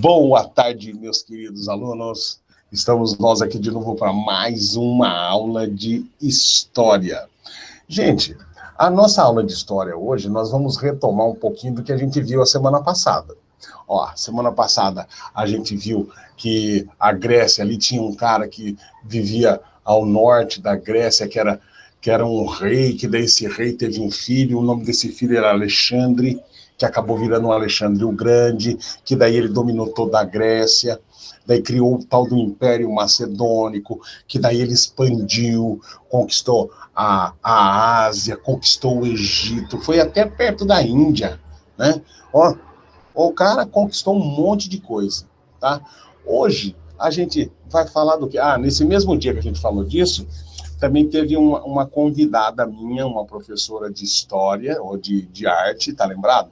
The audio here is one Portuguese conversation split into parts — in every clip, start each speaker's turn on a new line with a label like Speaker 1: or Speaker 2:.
Speaker 1: Boa tarde, meus queridos alunos. Estamos nós aqui de novo para mais uma aula de história. Gente, a nossa aula de história hoje, nós vamos retomar um pouquinho do que a gente viu a semana passada. Ó, semana passada a gente viu que a Grécia ali tinha um cara que vivia ao norte da Grécia, que era um rei, que daí esse rei teve um filho, o nome desse filho era Alexandre, que acabou virando o Alexandre o Grande, que daí ele dominou toda a Grécia, daí criou o tal do Império Macedônico, que daí ele expandiu, conquistou a Ásia, conquistou o Egito, foi até perto da Índia, né? Ó, o cara conquistou um monte de coisa, tá? Hoje, a gente vai falar do quê? Nesse mesmo dia que a gente falou disso, também teve uma convidada minha, uma professora de história, ou de arte, tá lembrado?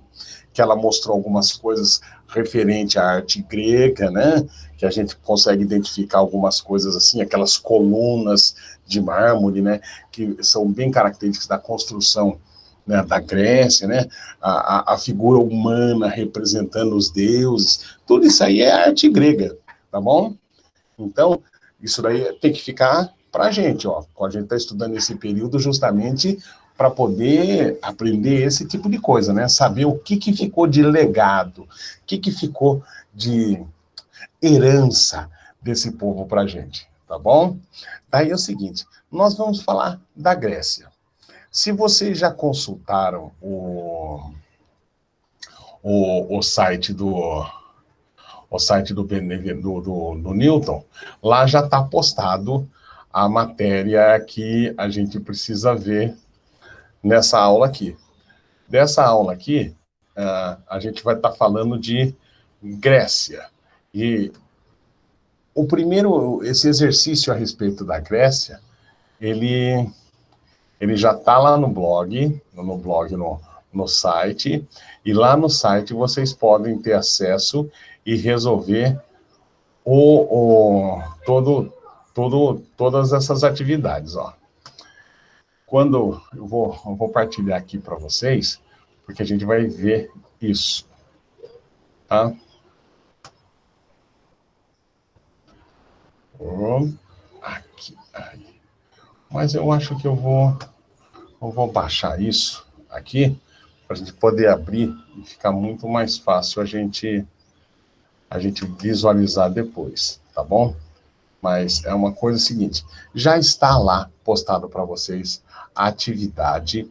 Speaker 1: Que ela mostrou algumas coisas referente à arte grega, né? Que a gente consegue identificar algumas coisas assim, aquelas colunas de mármore, né? Que são bem características da construção, né, da Grécia, né? A figura humana representando os deuses, tudo isso aí é arte grega, tá bom? Então, isso daí tem que ficar para a gente, ó. A gente está estudando esse período justamente para poder aprender esse tipo de coisa, né? Saber o que ficou de legado, o que ficou de herança desse povo para a gente, tá bom? Daí é o seguinte, nós vamos falar da Grécia. Se vocês já consultaram o site do Newton, lá já está postado a matéria que a gente precisa ver nessa aula aqui. Dessa aula aqui, a gente vai estar falando de Grécia. E esse exercício a respeito da Grécia, ele já está lá no blog, no site, e lá no site vocês podem ter acesso e resolver todas essas atividades, ó. Quando eu vou partilhar aqui para vocês, porque a gente vai ver isso, tá? Aqui, aí. Mas eu acho que eu vou baixar isso aqui, para a gente poder abrir e ficar muito mais fácil a gente visualizar depois, tá bom? Mas é uma coisa seguinte, já está lá postado para vocês a atividade.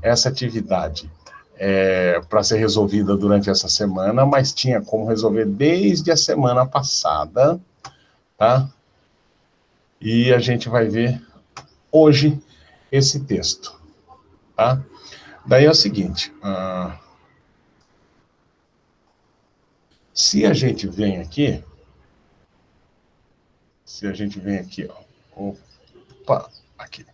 Speaker 1: Essa atividade é para ser resolvida durante essa semana, mas tinha como resolver desde a semana passada, tá? E a gente vai ver hoje esse texto, tá? Daí é o seguinte, se a gente vem aqui, ó, opa, aqui.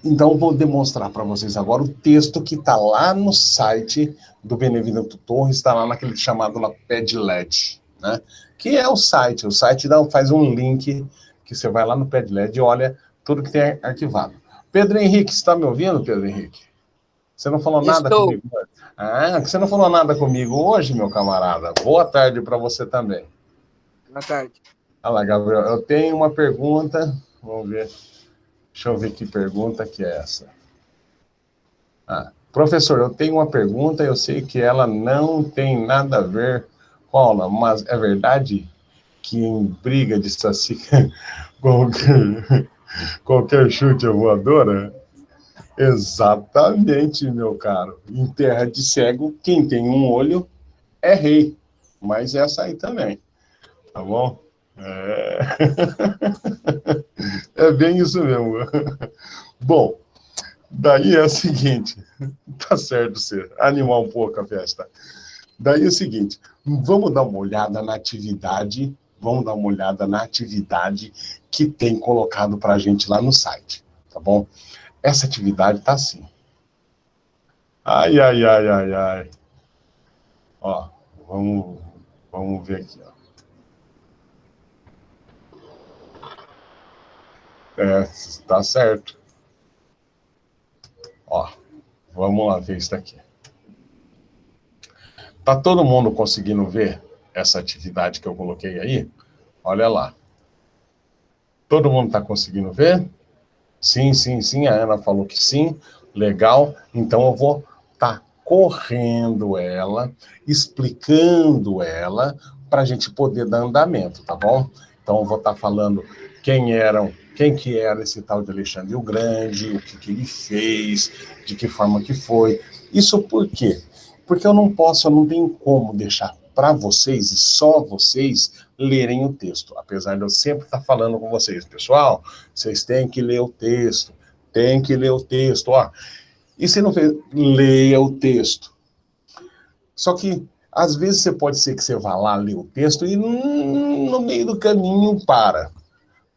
Speaker 1: Então, eu vou demonstrar para vocês agora o texto que está lá no site do Beneviento Torres, está lá naquele chamado lá Padlet, né? Que é o site faz um link que você vai lá no Padlet e olha tudo que tem arquivado. Pedro Henrique, você está me ouvindo, Pedro Henrique? Você não falou nada comigo? Você não falou nada comigo hoje, meu camarada? Boa tarde para você também.
Speaker 2: Boa tarde.
Speaker 1: Olha lá, Gabriel, eu tenho uma pergunta, vamos ver. Deixa eu ver que pergunta que é essa. Professor, eu tenho uma pergunta, eu sei que ela não tem nada a ver com a aula, mas é verdade que em briga de saci, qualquer chute é voadora? Exatamente, meu caro. Em terra de cego, quem tem um olho é rei. Mas essa aí também, tá bom? É bem isso mesmo. Bom, daí é o seguinte, tá certo você animar um pouco a festa. Daí é o seguinte, vamos dar uma olhada na atividade que tem colocado pra gente lá no site, tá bom? Essa atividade tá assim. Ai. Ó, vamos ver aqui, ó. Tá certo. Ó, vamos lá ver isso daqui. Tá todo mundo conseguindo ver essa atividade que eu coloquei aí? Olha lá. Todo mundo está conseguindo ver? Sim, sim, sim. A Ana falou que sim. Legal. Então eu vou estar correndo ela, explicando ela, para a gente poder dar andamento, tá bom? Então eu vou estar falando quem que era esse tal de Alexandre o Grande, o que ele fez, de que forma que foi. Isso por quê? Porque eu não tenho como deixar para vocês e só vocês lerem o texto, apesar de eu sempre estar falando com vocês, pessoal, vocês têm que ler o texto, ó. E se não fez, leia o texto. Só que, às vezes, pode ser que você vá lá ler o texto e no meio do caminho para,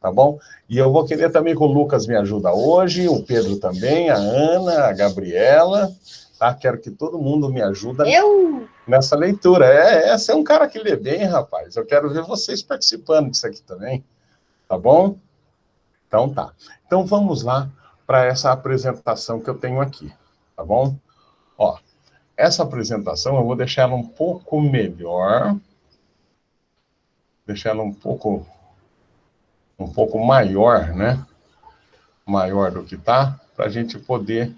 Speaker 1: tá bom? E eu vou querer também que o Lucas me ajuda hoje, o Pedro também, a Ana, a Gabriela, tá? Quero que todo mundo me ajude nessa leitura. Você é um cara que lê bem, rapaz. Eu quero ver vocês participando disso aqui também, tá bom? Então tá. Então vamos lá para essa apresentação que eu tenho aqui, tá bom? Ó, essa apresentação eu vou deixar ela um pouco melhor, deixar ela um pouco maior, né? Maior do que tá, para a gente poder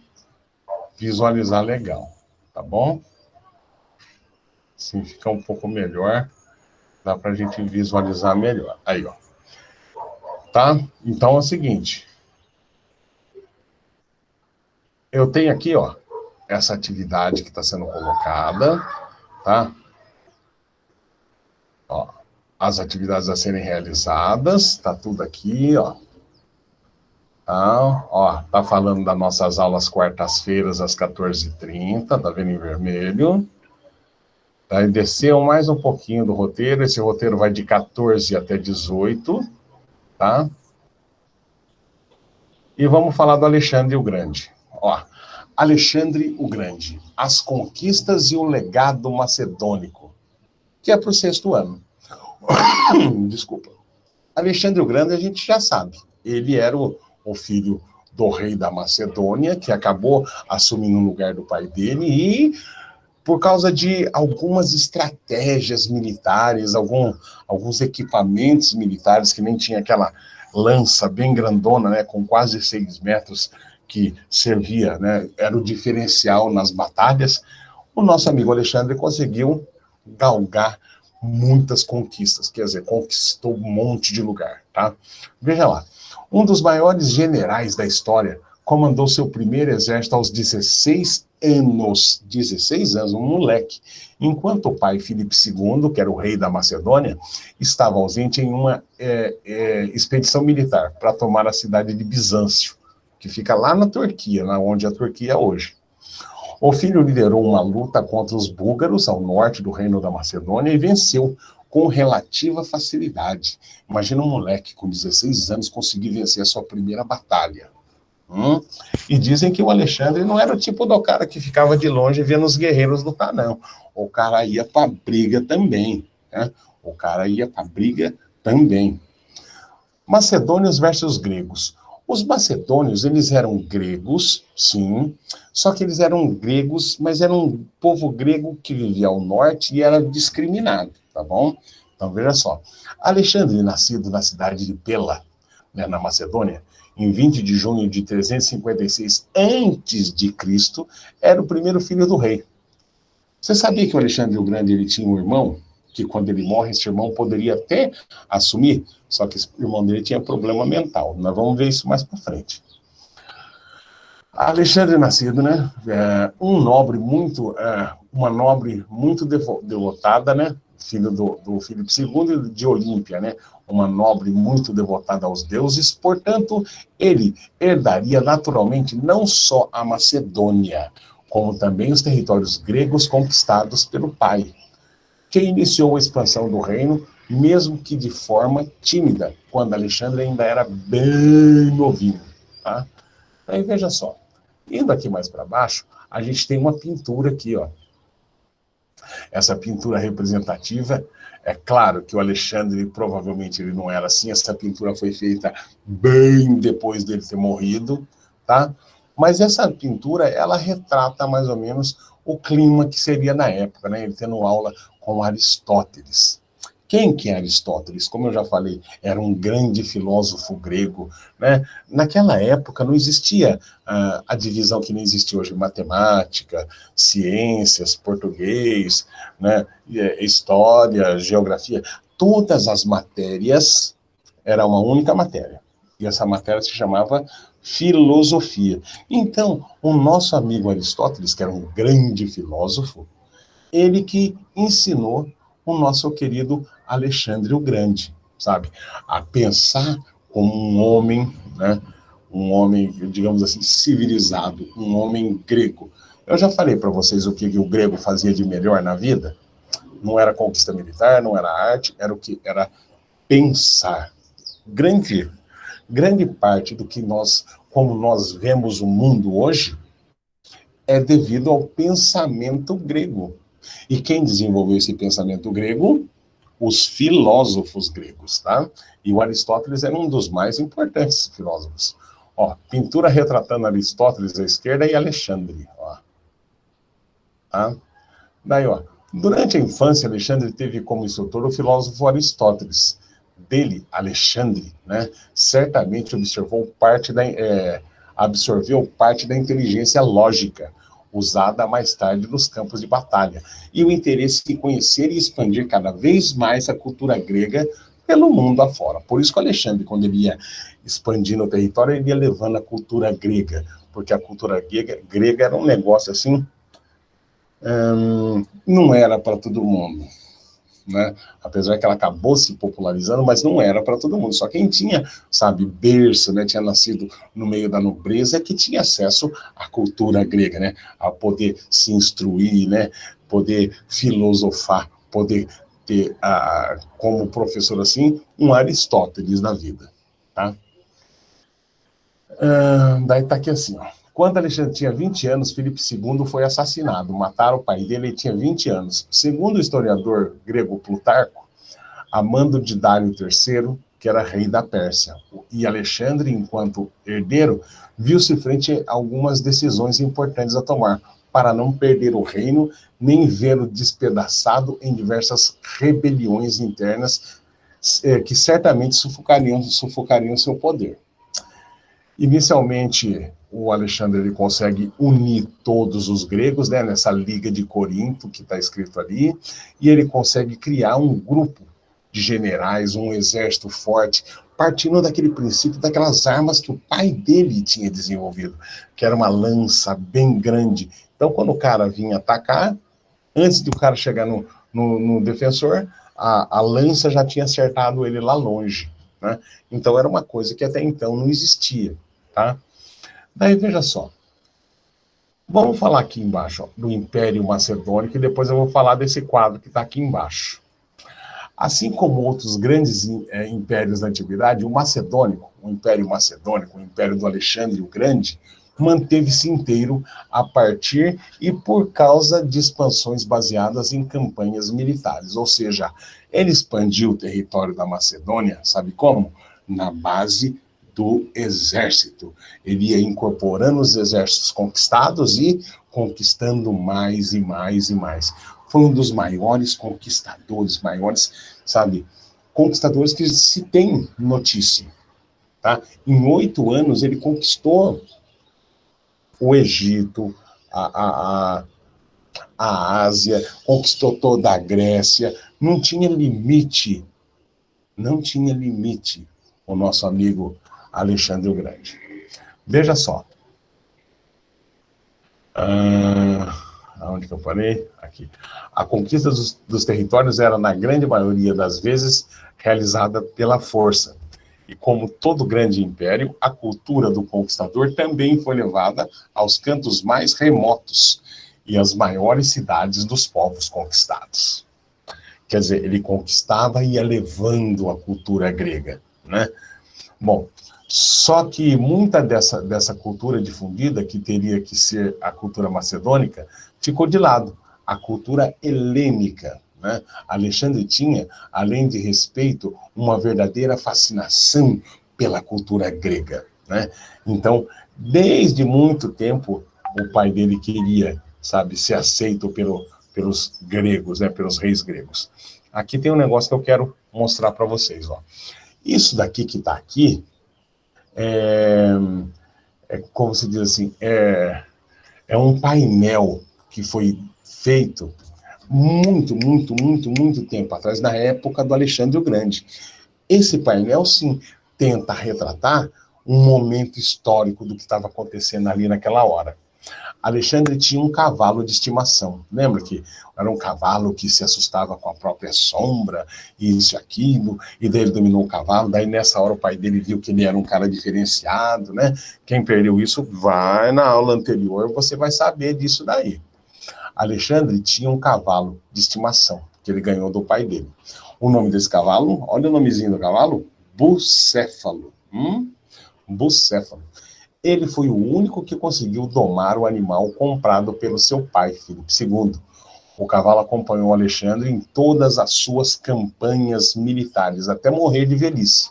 Speaker 1: visualizar legal, tá bom? Assim fica um pouco melhor, dá para a gente visualizar melhor. Aí, ó. Tá? Então é o seguinte. Eu tenho aqui, ó, essa atividade que está sendo colocada, tá? Ó, as atividades a serem realizadas, tá tudo aqui, ó. Tá, ó, tá falando das nossas aulas quartas-feiras às 14h30, tá vendo em vermelho? Tá, e desceu mais um pouquinho do roteiro, esse roteiro vai de 14 até 18, tá? E vamos falar do Alexandre o Grande. Ó, Alexandre o Grande, as conquistas e o legado macedônico, que é para o 6º ano. Desculpa. Alexandre o Grande a gente já sabe, ele era o filho do rei da Macedônia, que acabou assumindo o lugar do pai dele, e por causa de algumas estratégias militares, alguns equipamentos militares, que nem tinha aquela lança bem grandona, né, com quase 6 metros, que servia, né, era o diferencial nas batalhas, o nosso amigo Alexandre conseguiu galgar muitas conquistas, quer dizer, conquistou um monte de lugar, tá? Veja lá, um dos maiores generais da história comandou seu primeiro exército aos 16 anos, 16 anos, um moleque, enquanto o pai Filipe II, que era o rei da Macedônia, estava ausente em uma expedição militar para tomar a cidade de Bizâncio, que fica lá na Turquia, onde a Turquia é hoje. O filho liderou uma luta contra os búlgaros ao norte do reino da Macedônia e venceu com relativa facilidade. Imagina um moleque com 16 anos conseguir vencer a sua primeira batalha. E dizem que o Alexandre não era o tipo do cara que ficava de longe vendo os guerreiros lutar, não. O cara ia para briga também, né? O cara ia para briga também. Macedônios versus gregos. Os macedônios, eles eram gregos, sim, só que eles eram gregos, mas era um povo grego que vivia ao norte e era discriminado, tá bom? Então, veja só. Alexandre, nascido na cidade de Pela, né, na Macedônia, em 20 de junho de 356 a.C., era o primeiro filho do rei. Você sabia que o Alexandre o Grande ele tinha um irmão? Que quando ele morre, esse irmão poderia até assumir, só que o irmão dele tinha problema mental. Nós vamos ver isso mais para frente. Alexandre nascido, né? Uma nobre muito devotada, né? Filho do Filipe II de Olímpia, né? Uma nobre muito devotada aos deuses, portanto, ele herdaria naturalmente não só a Macedônia, como também os territórios gregos conquistados pelo pai, que iniciou a expansão do reino, mesmo que de forma tímida, quando Alexandre ainda era bem novinho, tá? Aí veja só, indo aqui mais para baixo, a gente tem uma pintura aqui, ó. Essa pintura representativa, é claro que o Alexandre provavelmente ele não era assim, essa pintura foi feita bem depois dele ter morrido, tá? Mas essa pintura, ela retrata mais ou menos o clima que seria na época, né? Ele tendo aula com Aristóteles. Quem que é Aristóteles? Como eu já falei, era um grande filósofo grego, né? Naquela época não existia a divisão que nem existe hoje, matemática, ciências, português, né? História, geografia. Todas as matérias era uma única matéria. E essa matéria se chamava filosofia. Então, o nosso amigo Aristóteles, que era um grande filósofo, ele que ensinou o nosso querido Alexandre o Grande, sabe? A pensar como um homem, né? Um homem, digamos assim, civilizado, um homem grego. Eu já falei para vocês o que o grego fazia de melhor na vida. Não era conquista militar, não era arte, era o que? Era pensar. Grande parte do que nós, como nós vemos o mundo hoje, é devido ao pensamento grego. E quem desenvolveu esse pensamento grego? Os filósofos gregos, tá? E o Aristóteles era um dos mais importantes filósofos. Ó, pintura retratando Aristóteles à esquerda e Alexandre, ó. Tá? Daí, ó, durante a infância, Alexandre teve como instrutor o filósofo Aristóteles. Dele, Alexandre, né, certamente absorveu parte da inteligência lógica, usada mais tarde nos campos de batalha, e o interesse em conhecer e expandir cada vez mais a cultura grega pelo mundo afora. Por isso que o Alexandre, quando ele ia expandindo o território, ele ia levando a cultura grega, porque a cultura grega era um negócio assim, não era para todo mundo, né? Apesar que ela acabou se popularizando, mas não era para todo mundo. Só quem tinha, sabe, berço, né, tinha nascido no meio da nobreza, que tinha acesso à cultura grega, né, a poder se instruir, né, poder filosofar, poder ter, como professor assim, um Aristóteles na vida, tá? Daí tá aqui assim, ó. Quando Alexandre tinha 20 anos, Filipe II foi assassinado. Mataram o pai dele, ele tinha 20 anos. Segundo o historiador grego Plutarco, a mando de Dário III, que era rei da Pérsia, e Alexandre, enquanto herdeiro, viu-se frente a algumas decisões importantes a tomar, para não perder o reino, nem vê-lo despedaçado em diversas rebeliões internas, que certamente sufocariam seu poder. Inicialmente, o Alexandre ele consegue unir todos os gregos, né, nessa Liga de Corinto, que está escrito ali, e ele consegue criar um grupo de generais, um exército forte, partindo daquele princípio, daquelas armas que o pai dele tinha desenvolvido, que era uma lança bem grande. Então, quando o cara vinha atacar, antes do cara chegar no defensor, a lança já tinha acertado ele lá longe, né? Então, era uma coisa que até então não existia, tá? Daí, veja só. Vamos falar aqui embaixo, ó, do Império Macedônico, e depois eu vou falar desse quadro que está aqui embaixo. Assim como outros grandes impérios da antiguidade, o Império Macedônico, o Império do Alexandre o Grande, manteve-se inteiro a partir e por causa de expansões baseadas em campanhas militares. Ou seja, ele expandiu o território da Macedônia, sabe como? Na base do exército. Ele ia incorporando os exércitos conquistados e conquistando mais e mais e mais. Foi um dos maiores conquistadores, sabe, conquistadores que se tem notícia, tá? Em 8 anos ele conquistou o Egito, a Ásia, conquistou toda a Grécia, não tinha limite o nosso amigo Alexandre o Grande. Veja só. Aonde que eu falei? Aqui. A conquista dos territórios era, na grande maioria das vezes, realizada pela força. E como todo grande império, a cultura do conquistador também foi levada aos cantos mais remotos e às maiores cidades dos povos conquistados. Quer dizer, ele conquistava e ia levando a cultura grega, né? Bom, só que muita dessa cultura difundida, que teria que ser a cultura macedônica, ficou de lado. A cultura helênica, né? Alexandre tinha, além de respeito, uma verdadeira fascinação pela cultura grega, né? Então, desde muito tempo, o pai dele queria sabe, ser aceito pelos gregos, né, pelos reis gregos. Aqui tem um negócio que eu quero mostrar para vocês, ó. Isso daqui que está aqui é como se diz assim, é um painel que foi feito muito tempo atrás, na época do Alexandre o Grande. Esse painel, sim, tenta retratar um momento histórico do que estava acontecendo ali naquela hora. Alexandre tinha um cavalo de estimação. Lembra que era um cavalo que se assustava com a própria sombra, e isso e aquilo, e daí ele dominou o cavalo, daí nessa hora o pai dele viu que ele era um cara diferenciado, né? Quem perdeu isso, vai na aula anterior, você vai saber disso daí. Alexandre tinha um cavalo de estimação, que ele ganhou do pai dele. O nome desse cavalo, olha o nomezinho do cavalo, Bucéfalo. Bucéfalo. Ele foi o único que conseguiu domar o animal comprado pelo seu pai, Filipe II. O cavalo acompanhou Alexandre em todas as suas campanhas militares, até morrer de velhice.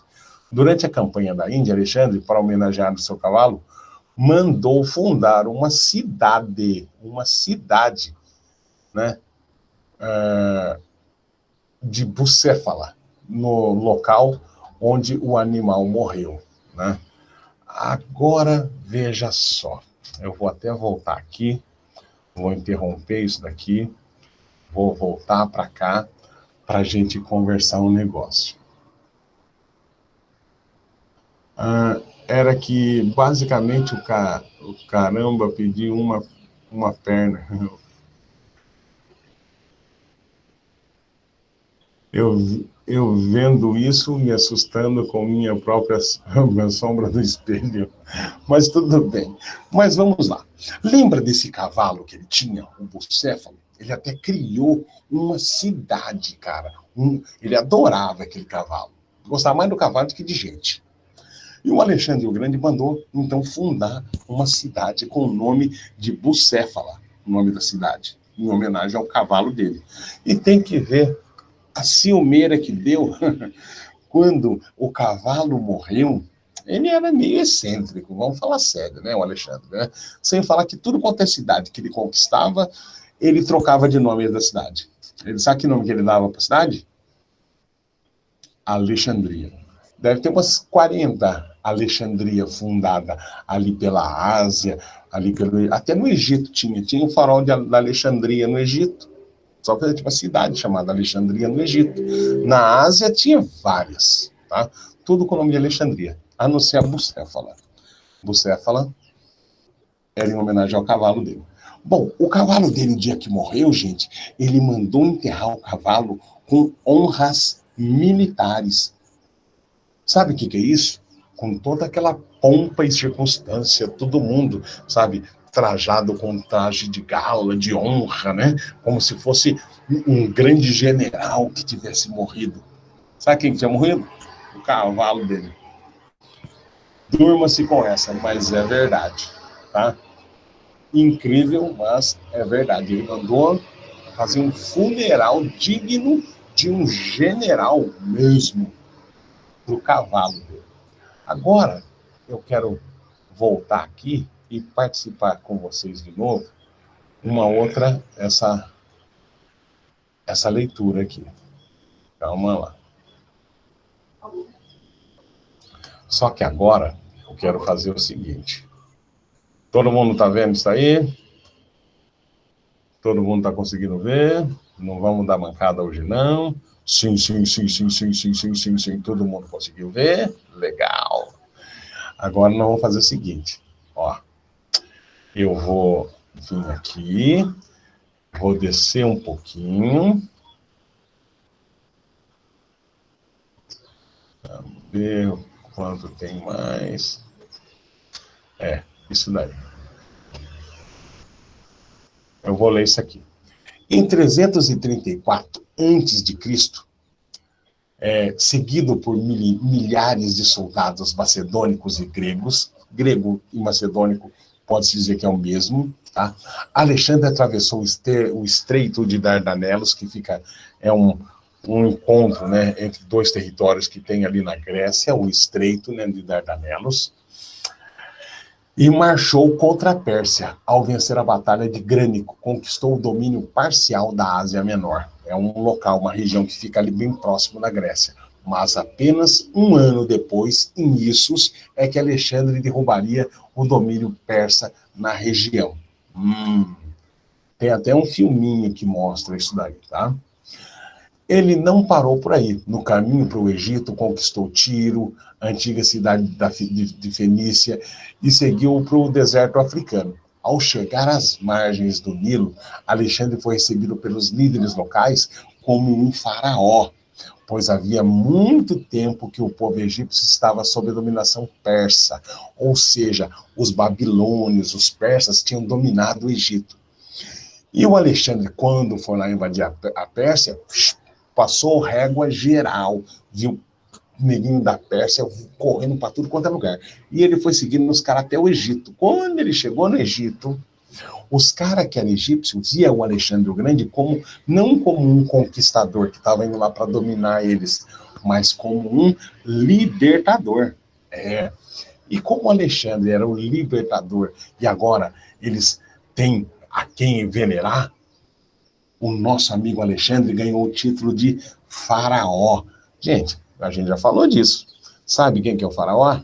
Speaker 1: Durante a campanha da Índia, Alexandre, para homenagear o seu cavalo, mandou fundar uma cidade, né, de Bucéfala, no local onde o animal morreu, né? Agora, veja só, eu vou até voltar aqui, vou interromper isso daqui, vou voltar para cá, para a gente conversar um negócio. Era que, basicamente, o caramba pediu uma perna. Eu vendo isso, me assustando com minha própria sombra do espelho. Mas tudo bem. Mas vamos lá. Lembra desse cavalo que ele tinha, o Bucéfalo? Ele até criou uma cidade, cara. Ele adorava aquele cavalo. Gostava mais do cavalo do que de gente. E o Alexandre o Grande mandou, então, fundar uma cidade com o nome de Bucéfala, o nome da cidade, em homenagem ao cavalo dele. E tem que ver a ciumeira que deu quando o cavalo morreu. Ele era meio excêntrico, vamos falar sério, né, o Alexandre, né? Sem falar que tudo quanto é cidade que ele conquistava, ele trocava de nome da cidade. Ele sabe que nome que ele dava para a cidade? Alexandria. Deve ter umas 40 Alexandria fundada ali pela Ásia, até no Egito tinha um farol da Alexandria no Egito. Só que tinha uma cidade chamada Alexandria no Egito. Na Ásia tinha várias, tá? Tudo com o nome de Alexandria, a não ser a Bucéfala. Bucéfala era em homenagem ao cavalo dele. Bom, o cavalo dele, no dia que morreu, gente, ele mandou enterrar o cavalo com honras militares. Sabe o que é isso? Com toda aquela pompa e circunstância, todo mundo, sabe, trajado com traje de gala, de honra, né? Como se fosse um grande general que tivesse morrido. Sabe quem tinha morrido? O cavalo dele. Durma-se com essa, mas é verdade, tá? Incrível, mas é verdade. Ele mandou fazer um funeral digno de um general mesmo, pro cavalo dele. Agora, eu quero voltar aqui e participar com vocês de novo uma outra, essa leitura aqui. Calma lá. Só que agora eu quero fazer o seguinte. Todo mundo está vendo isso aí? Todo mundo está conseguindo ver? Não vamos dar mancada hoje, não? Sim. Todo mundo conseguiu ver? Legal. Agora nós vamos fazer o seguinte. Ó, eu vou vir aqui, vou descer um pouquinho. Vamos ver quanto tem mais. Isso daí. Eu vou ler isso aqui. Em 334 a.C., seguido por milhares de soldados macedônicos e gregos, grego e macedônico pode-se dizer que é o mesmo, tá? Alexandre atravessou o Estreito de Dardanelos, que é um encontro, né, entre dois territórios que tem ali na Grécia, o Estreito, né, de Dardanelos. e marchou contra a Pérsia. Ao vencer a Batalha de Grânico, conquistou o domínio parcial da Ásia Menor. É um local, uma região que fica ali bem próximo da Grécia. Mas apenas um ano depois, em Issos, é que Alexandre derrubaria o domínio persa na região. Tem até um filminho que mostra isso daí, tá? Ele não parou por aí. No caminho para o Egito, conquistou Tiro, a antiga cidade de Fenícia, e seguiu para o deserto africano. Ao chegar às margens do Nilo, Alexandre foi recebido pelos líderes locais como um faraó, pois havia muito tempo que o povo egípcio estava sob a dominação persa, ou seja, os babilônios, os persas tinham dominado o Egito. E o Alexandre, quando foi lá invadir a Pérsia, passou régua geral, viu o neguinho da Pérsia correndo para tudo quanto é lugar. E ele foi seguindo os caras até o Egito. Quando ele chegou no Egito, os caras que eram egípcios viam o Alexandre o Grande como, não como um conquistador que estava indo lá para dominar eles, mas como um libertador. E como o Alexandre era o libertador, e agora eles têm a quem venerar, o nosso amigo Alexandre ganhou o título de faraó. Gente, a gente já falou disso. Sabe quem que é o faraó?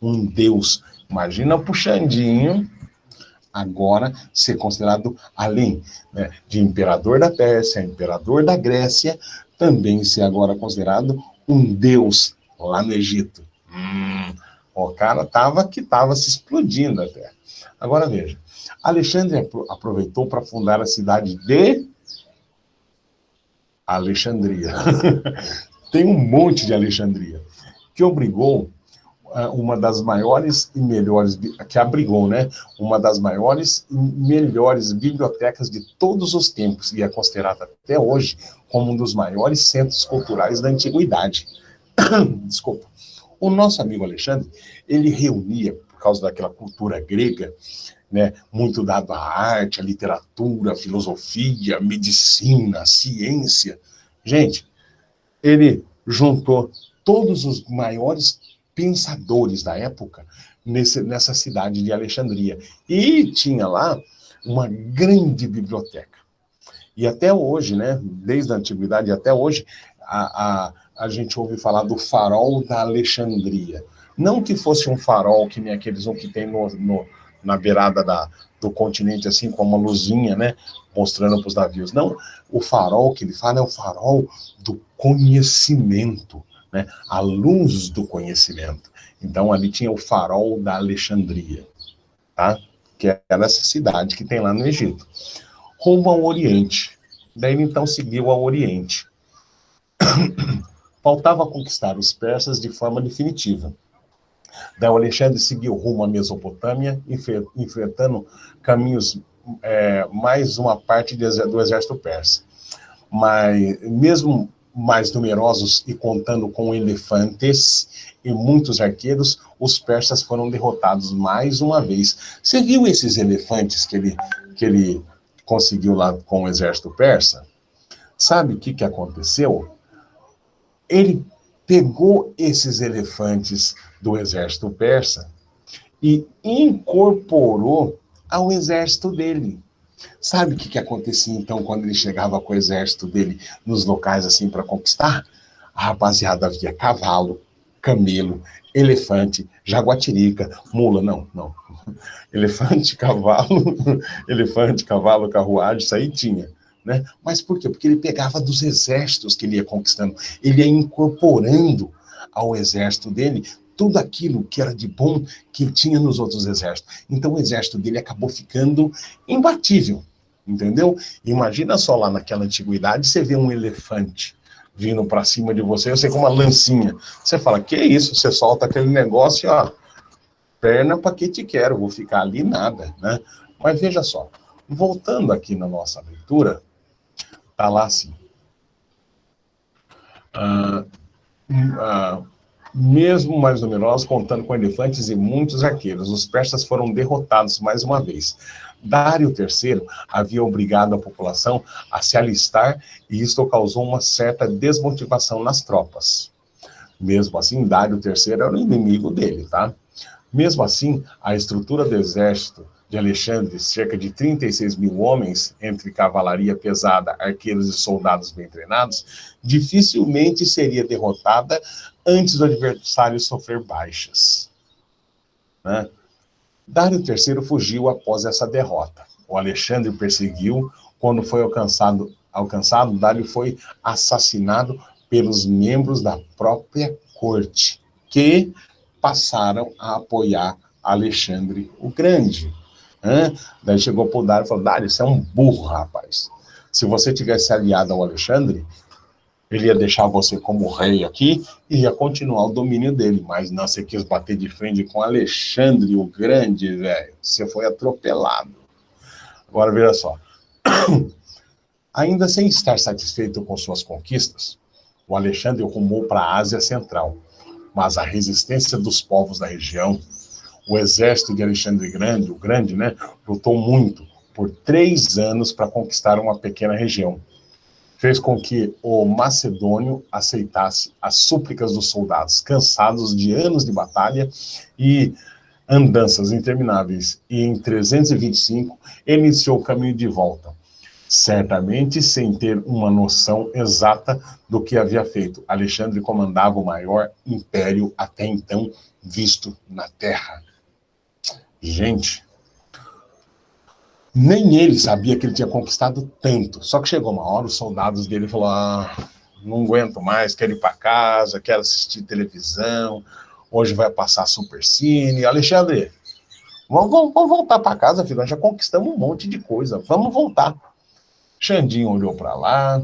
Speaker 1: Um deus. Imagina o Xandinho agora ser considerado, além, né, de imperador da Pérsia, imperador da Grécia, também ser agora considerado um deus lá no Egito. O cara estava se explodindo até. Agora veja, Alexandre aproveitou para fundar a cidade de Alexandria. Tem um monte de Alexandria, que obrigou uma das maiores e melhores, que abrigou, né, uma das maiores e melhores bibliotecas de todos os tempos, e é considerada até hoje como um dos maiores centros culturais da antiguidade. Desculpa. O nosso amigo Alexandre, ele reunia, por causa daquela cultura grega, né, muito dado à arte, à literatura, à filosofia, à medicina, à ciência. Gente, ele juntou todos os maiores pensadores da época nessa cidade de Alexandria. E tinha lá uma grande biblioteca. E até hoje, né, desde a antiguidade até hoje, a gente ouve falar do farol da Alexandria. Não que fosse um farol que nem aqueles que tem na beirada do continente, assim, com uma luzinha, né, mostrando para os navios. Não, o farol que ele fala é o farol do conhecimento, né, a luz do conhecimento. Então, ali tinha o farol da Alexandria, tá? Que é essa cidade que tem lá no Egito. Rumo ao Oriente. Daí, ele, então, seguiu ao Oriente. Faltava conquistar os persas de forma definitiva. Daí o Alexandre seguiu rumo à Mesopotâmia, enfrentando caminhos, mais uma parte do exército persa. Mas, mesmo mais numerosos e contando com elefantes e muitos arqueiros, os persas foram derrotados mais uma vez. Você viu esses elefantes que ele conseguiu lá com o exército persa? Sabe o que aconteceu? Ele pegou esses elefantes do exército persa e incorporou ao exército dele. Sabe o que acontecia, então, quando ele chegava com o exército dele nos locais, assim, para conquistar? A rapaziada via cavalo, camelo, elefante, jaguatirica, mula, não. Elefante, cavalo, carruagem, isso aí tinha. Né? Mas por quê? Porque ele pegava dos exércitos que ele ia conquistando, ele ia incorporando ao exército dele tudo aquilo que era de bom que tinha nos outros exércitos. Então o exército dele acabou ficando imbatível, entendeu? Imagina só lá naquela antiguidade, você vê um elefante vindo para cima de você com uma lancinha. Você fala, que isso? Você solta aquele negócio, ó, perna para que te quero, vou ficar ali nada, né? Mas veja só, voltando aqui na nossa leitura, tá lá assim. Mesmo mais numerosos, contando com elefantes e muitos arqueiros, os persas foram derrotados mais uma vez. Dário III havia obrigado a população a se alistar e isto causou uma certa desmotivação nas tropas. Mesmo assim, Dário III era o inimigo dele, tá? Mesmo assim, a estrutura do exército de Alexandre, cerca de 36 mil homens, entre cavalaria pesada, arqueiros e soldados bem treinados, dificilmente seria derrotada antes do adversário sofrer baixas, né? Dário III fugiu após essa derrota. O Alexandre perseguiu. Quando foi alcançado, Dário foi assassinado pelos membros da própria corte, que passaram a apoiar Alexandre o Grande. Daí chegou para o Dário e falou: Dário, você é um burro, rapaz. Se você tivesse aliado ao Alexandre, ele ia deixar você como rei aqui e ia continuar o domínio dele. Mas não, você quis bater de frente com Alexandre o Grande, velho. Você foi atropelado. Agora, veja só. Ainda sem estar satisfeito com suas conquistas, o Alexandre rumou para a Ásia Central. Mas a resistência dos povos da região, o exército de Alexandre o Grande, né, lutou muito por 3 anos para conquistar uma pequena região. Fez com que o macedônio aceitasse as súplicas dos soldados, cansados de anos de batalha e andanças intermináveis. E em 325, ele iniciou o caminho de volta, certamente sem ter uma noção exata do que havia feito. Alexandre comandava o maior império até então visto na Terra. Gente, nem ele sabia que ele tinha conquistado tanto. Só que chegou uma hora, os soldados dele falaram: não aguento mais, quero ir para casa, quero assistir televisão, hoje vai passar Supercine. Alexandre, vamos voltar para casa, filho, nós já conquistamos um monte de coisa, vamos voltar. Xandinho olhou para lá,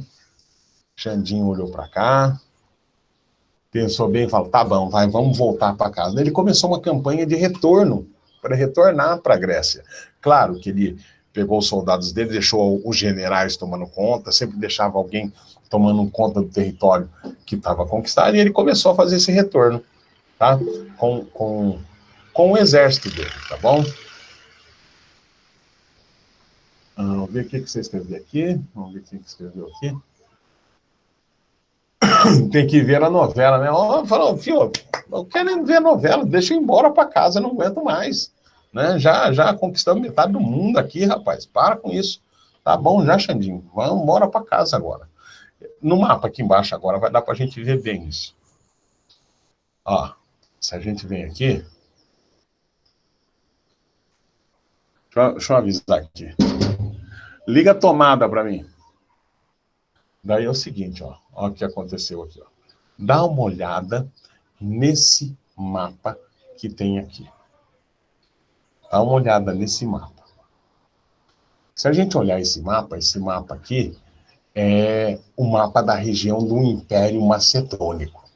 Speaker 1: Xandinho olhou para cá, pensou bem e falou: tá bom, vamos voltar para casa. Ele começou uma campanha de retorno, para retornar para a Grécia. Claro que ele pegou os soldados dele, deixou os generais tomando conta, sempre deixava alguém tomando conta do território que estava conquistado, e ele começou a fazer esse retorno, tá? Com o exército dele, tá bom? Vamos ver o que você escreveu aqui. Vamos ver o que escreveu aqui. Tem que ver a novela, né? Falou, filho, eu quero ver a novela, deixa eu ir embora para casa, não aguento mais. Né? Já conquistamos metade do mundo aqui, rapaz. Para com isso. Tá bom já, Xandinho. Vamos embora para casa agora. No mapa aqui embaixo agora vai dar para a gente ver bem isso. Ó, se a gente vem aqui... Deixa eu avisar aqui. Liga a tomada para mim. Daí é o seguinte, ó o que aconteceu aqui. Ó. Dá uma olhada nesse mapa que tem aqui. Dá uma olhada nesse mapa. Se a gente olhar esse mapa aqui é o mapa da região do Império Macedônico.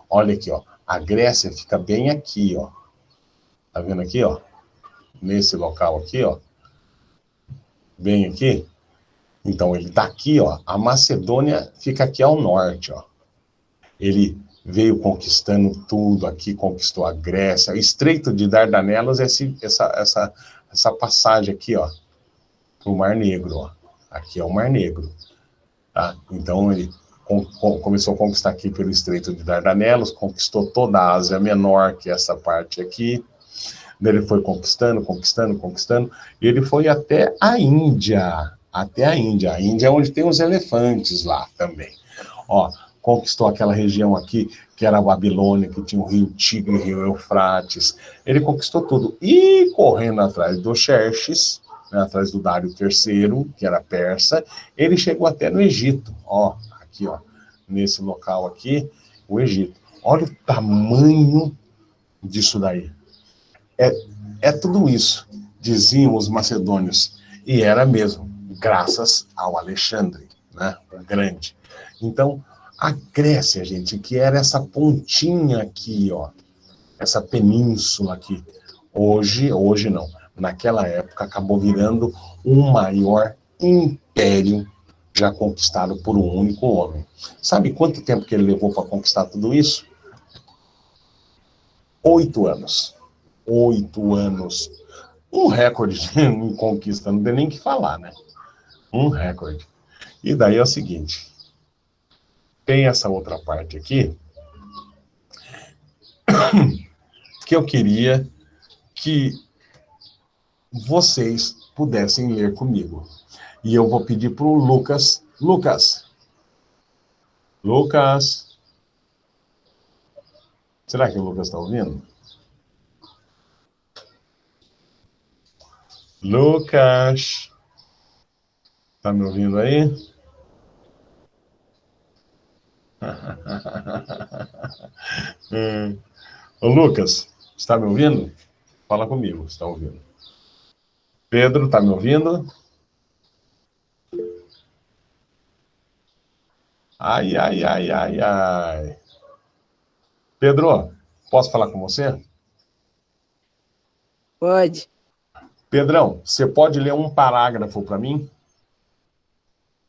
Speaker 1: Olha aqui, ó. A Grécia fica bem aqui, ó. Tá vendo aqui, ó? Nesse local aqui, ó. Bem aqui. Então, ele tá aqui, ó. A Macedônia fica aqui ao norte, ó. Ele veio conquistando tudo aqui, conquistou a Grécia. O Estreito de Dardanelas é essa passagem aqui, ó. Pro Mar Negro, ó. Aqui é o Mar Negro. Tá? Então, ele começou a conquistar aqui pelo Estreito de Dardanelas, conquistou toda a Ásia Menor, que é essa parte aqui. Daí ele foi conquistando, e ele foi até a Índia. Até a Índia. A Índia é onde tem os elefantes lá também. Ó, conquistou aquela região aqui, que era a Babilônia, que tinha o rio Tigre e o rio Eufrates. Ele conquistou tudo. E correndo atrás do Xerxes, né, atrás do Dário III, que era persa, ele chegou até no Egito. Ó, aqui, ó, nesse local aqui, o Egito. Olha o tamanho disso daí. É tudo isso, diziam os macedônios. E era mesmo, graças ao Alexandre, né, o Grande. Então, a Grécia, gente, que era essa pontinha aqui, ó, essa península aqui, hoje não, naquela época acabou virando o maior império já conquistado por um único homem. Sabe quanto tempo que ele levou para conquistar tudo isso? 8 anos. 8 anos. Um recorde em conquista, não tem nem o que falar, né? Um recorde. E daí é o seguinte, tem essa outra parte aqui, que eu queria que vocês pudessem ler comigo. E eu vou pedir para o Lucas. Lucas. Será que o Lucas está ouvindo? Lucas. Está me ouvindo aí? Ô, Lucas, está me ouvindo? Fala comigo, está ouvindo. Pedro, está me ouvindo? Ai, ai, ai, ai, ai. Pedro, posso falar com você?
Speaker 2: Pode.
Speaker 1: Pedrão, você pode ler um parágrafo para mim?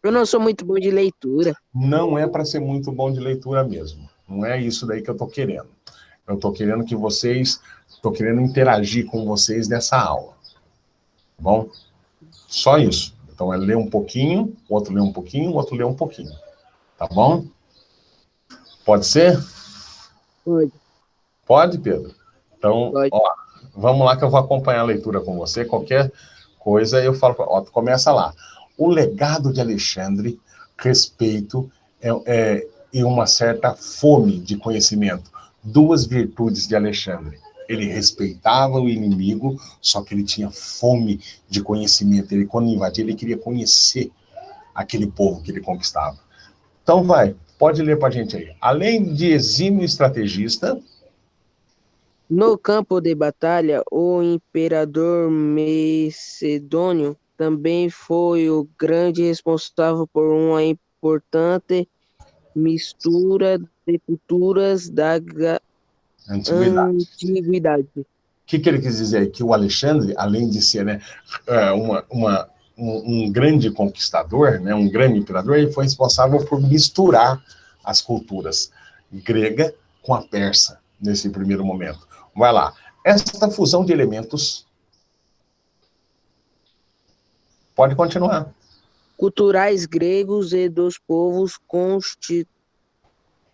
Speaker 2: Eu não sou muito bom de leitura.
Speaker 1: Não é para ser muito bom de leitura mesmo. Não é isso daí que eu estou querendo. Eu estou querendo que vocês... Estou querendo interagir com vocês nessa aula. Tá bom? Só isso. Então é ler um pouquinho, o outro lê um pouquinho, o outro lê um pouquinho. Tá bom? Pode ser?
Speaker 2: Pode.
Speaker 1: Pode, Pedro? Então,
Speaker 2: Pode.
Speaker 1: ó, vamos lá que eu vou acompanhar a leitura com você. Qualquer coisa eu falo. Ó, começa lá. O legado de Alexandre, respeito e uma certa fome de conhecimento. Duas virtudes de Alexandre. Ele respeitava o inimigo, só que ele tinha fome de conhecimento. Ele, quando invadia, ele queria conhecer aquele povo que ele conquistava. Então, pode ler para a gente aí. Além de exímio estrategista...
Speaker 2: No campo de batalha, o imperador Macedônio também foi o grande responsável por uma importante mistura de culturas da
Speaker 1: Antiguidade.
Speaker 2: antiguidade.
Speaker 1: O que ele quis dizer aí? Que o Alexandre, além de ser, né, um grande conquistador, né, um grande imperador, ele foi responsável por misturar as culturas grega com a persa, nesse primeiro momento. Vai lá. Esta fusão de elementos... Pode continuar.
Speaker 2: Culturais gregos e dos povos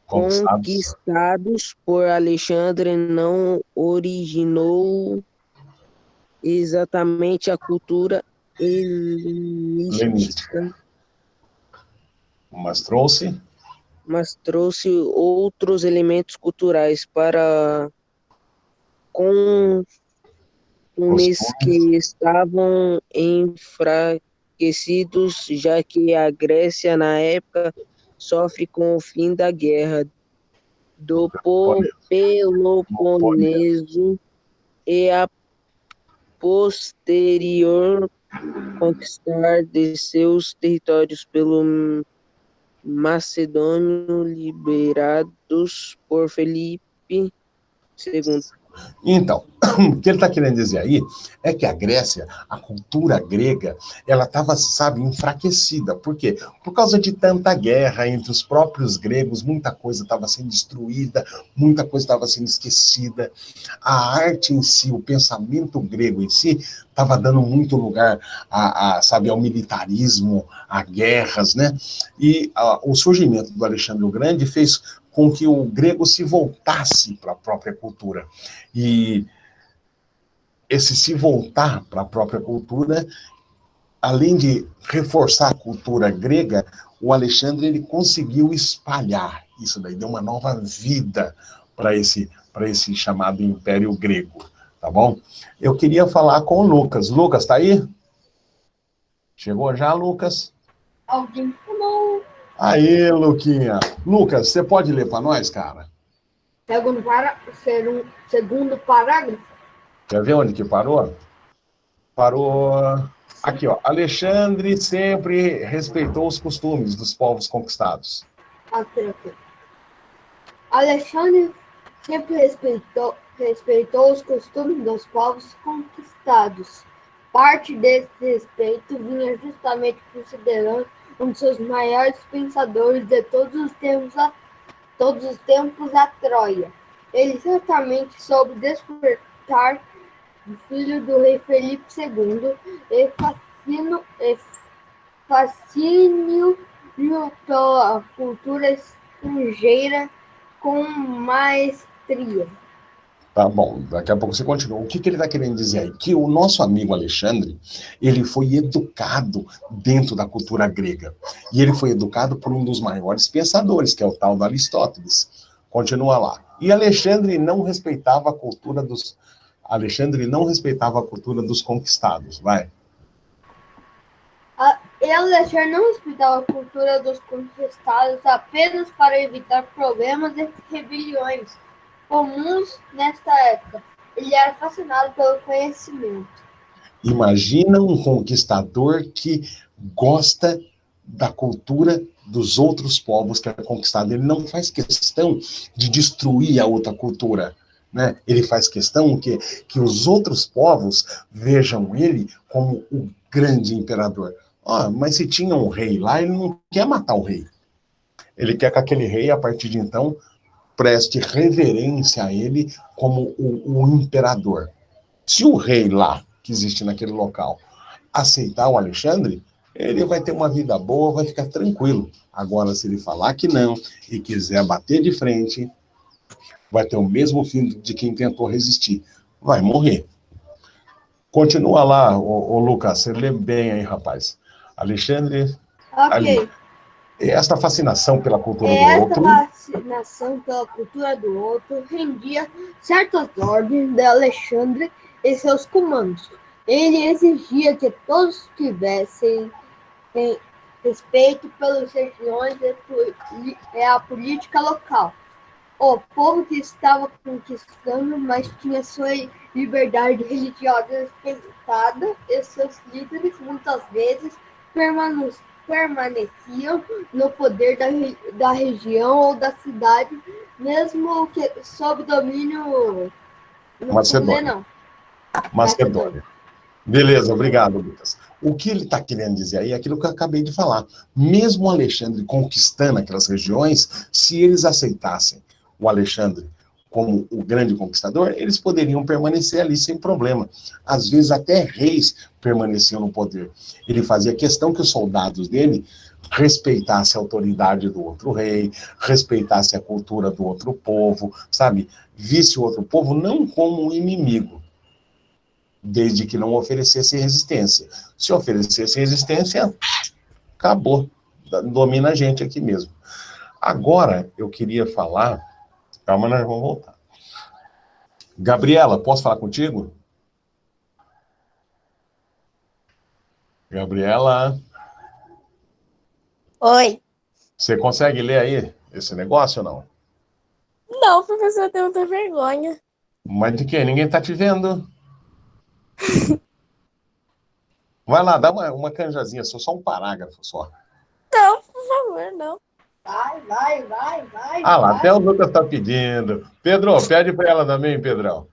Speaker 1: Conquistados.
Speaker 2: conquistados por Alexandre não originou exatamente a cultura
Speaker 1: Helenística.
Speaker 2: helenística,
Speaker 1: Mas trouxe...
Speaker 2: mas trouxe outros elementos culturais para costumes
Speaker 1: costumes.
Speaker 2: que estavam enfraquecidos, já que a Grécia, na época, sofre com o fim da guerra do Peloponeso e a posterior conquistar de seus territórios pelo macedônio liberados por Felipe II.
Speaker 1: Então, o que ele está querendo dizer aí é que a Grécia, a cultura grega, ela estava, sabe, enfraquecida. Por quê? Por causa de tanta guerra entre os próprios gregos, muita coisa estava sendo destruída, muita coisa estava sendo esquecida. A arte em si, o pensamento grego em si, estava dando muito lugar sabe, ao militarismo, a guerras, né? E o surgimento do Alexandre o Grande fez com que o grego se voltasse para a própria cultura. E esse se voltar para a própria cultura, além de reforçar a cultura grega, o Alexandre ele conseguiu espalhar isso daí, deu uma nova vida para esse chamado Império Grego, tá bom? Eu queria falar com o Lucas. Lucas, tá aí? Chegou já, Lucas?
Speaker 3: Alguém falou.
Speaker 1: Aí, Luquinha. Lucas, você pode ler para nós, cara?
Speaker 3: Segundo parágrafo.
Speaker 1: Quer ver onde que parou? Parou aqui, ó. Alexandre sempre respeitou os costumes dos povos conquistados.
Speaker 3: Aqui. Alexandre sempre respeitou os costumes dos povos conquistados. Parte desse respeito vinha justamente considerando um dos seus maiores pensadores de todos os tempos a Troia. Ele certamente soube despertar o filho do rei Felipe II e fascínio pela cultura estrangeira com maestria.
Speaker 1: Tá bom, daqui a pouco você continua. O que ele está querendo dizer aí? Que o nosso amigo Alexandre, ele foi educado dentro da cultura grega. E ele foi educado por um dos maiores pensadores, que é o tal do Aristóteles. Continua lá. E Alexandre não respeitava a cultura dos... Alexandre não respeitava a cultura dos conquistados. Vai.
Speaker 3: E Alexandre não respeitava a cultura dos conquistados apenas para evitar problemas e rebeliões comuns nesta época. Ele era fascinado pelo conhecimento.
Speaker 1: Imagina um conquistador que gosta da cultura dos outros povos que é conquistado. Ele não faz questão de destruir a outra cultura, né? Ele faz questão que os outros povos vejam ele como o grande imperador. Mas se tinha um rei lá, ele não quer matar o rei. Ele quer que aquele rei, a partir de então, preste reverência a ele como o imperador. Se o rei lá, que existe naquele local, aceitar o Alexandre, ele vai ter uma vida boa, vai ficar tranquilo. Agora, se ele falar que não e quiser bater de frente, vai ter o mesmo fim de quem tentou resistir. Vai morrer. Continua lá, ô Lucas, você lê bem aí, rapaz. Alexandre...
Speaker 3: Ok.
Speaker 1: Esta fascinação pela cultura do outro...
Speaker 3: Esta fascinação pela cultura do outro rendia certas ordens de Alexandre e seus comandos. Ele exigia que todos tivessem respeito pelas regiões e a política local. O povo que estava conquistando, mas tinha sua liberdade religiosa respeitada, e seus líderes muitas vezes permaneciam no poder da região ou da cidade, mesmo que sob domínio
Speaker 1: Macedônia. Beleza, obrigado, Lucas. O que ele está querendo dizer aí é aquilo que eu acabei de falar. Mesmo o Alexandre conquistando aquelas regiões, se eles aceitassem o Alexandre como o grande conquistador, eles poderiam permanecer ali sem problema. Às vezes até reis permaneciam no poder. Ele fazia questão que os soldados dele respeitassem a autoridade do outro rei, respeitassem a cultura do outro povo, sabe? Visse o outro povo não como um inimigo, desde que não oferecesse resistência. Se oferecesse resistência, acabou. Domina a gente aqui mesmo. Agora, eu queria falar... Calma, nós vamos voltar. Gabriela, posso falar contigo? Gabriela?
Speaker 4: Oi.
Speaker 1: Você consegue ler aí esse negócio ou não?
Speaker 4: Não, professor, eu tenho muita vergonha.
Speaker 1: Mas de quê? Ninguém tá te vendo. Vai lá, dá uma canjazinha, só um parágrafo só.
Speaker 4: Não, por favor, não.
Speaker 3: Vai.
Speaker 1: Ah lá, até o Lucas tá pedindo. Pedro, pede para ela também, Pedrão.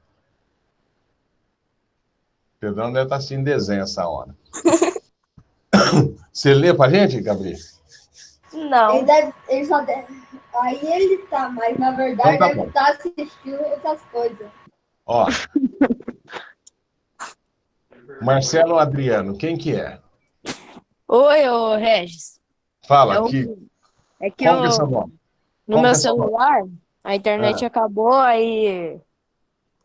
Speaker 1: Pedrão deve estar assistindo desenho essa hora. Você lê pra gente, Gabriel?
Speaker 4: Não.
Speaker 3: Ele só deve... Aí ele tá, mas na verdade
Speaker 1: Então tá
Speaker 3: ele
Speaker 1: bom.
Speaker 3: tá assistindo essas coisas.
Speaker 1: Ó. Marcelo Adriano, quem que é?
Speaker 4: Oi, ô Regis.
Speaker 1: Fala
Speaker 4: Eu-
Speaker 1: aqui.
Speaker 4: É que
Speaker 1: Como que é seu nome?
Speaker 4: no
Speaker 1: Como
Speaker 4: meu
Speaker 1: que é seu nome?
Speaker 4: celular, a internet acabou, aí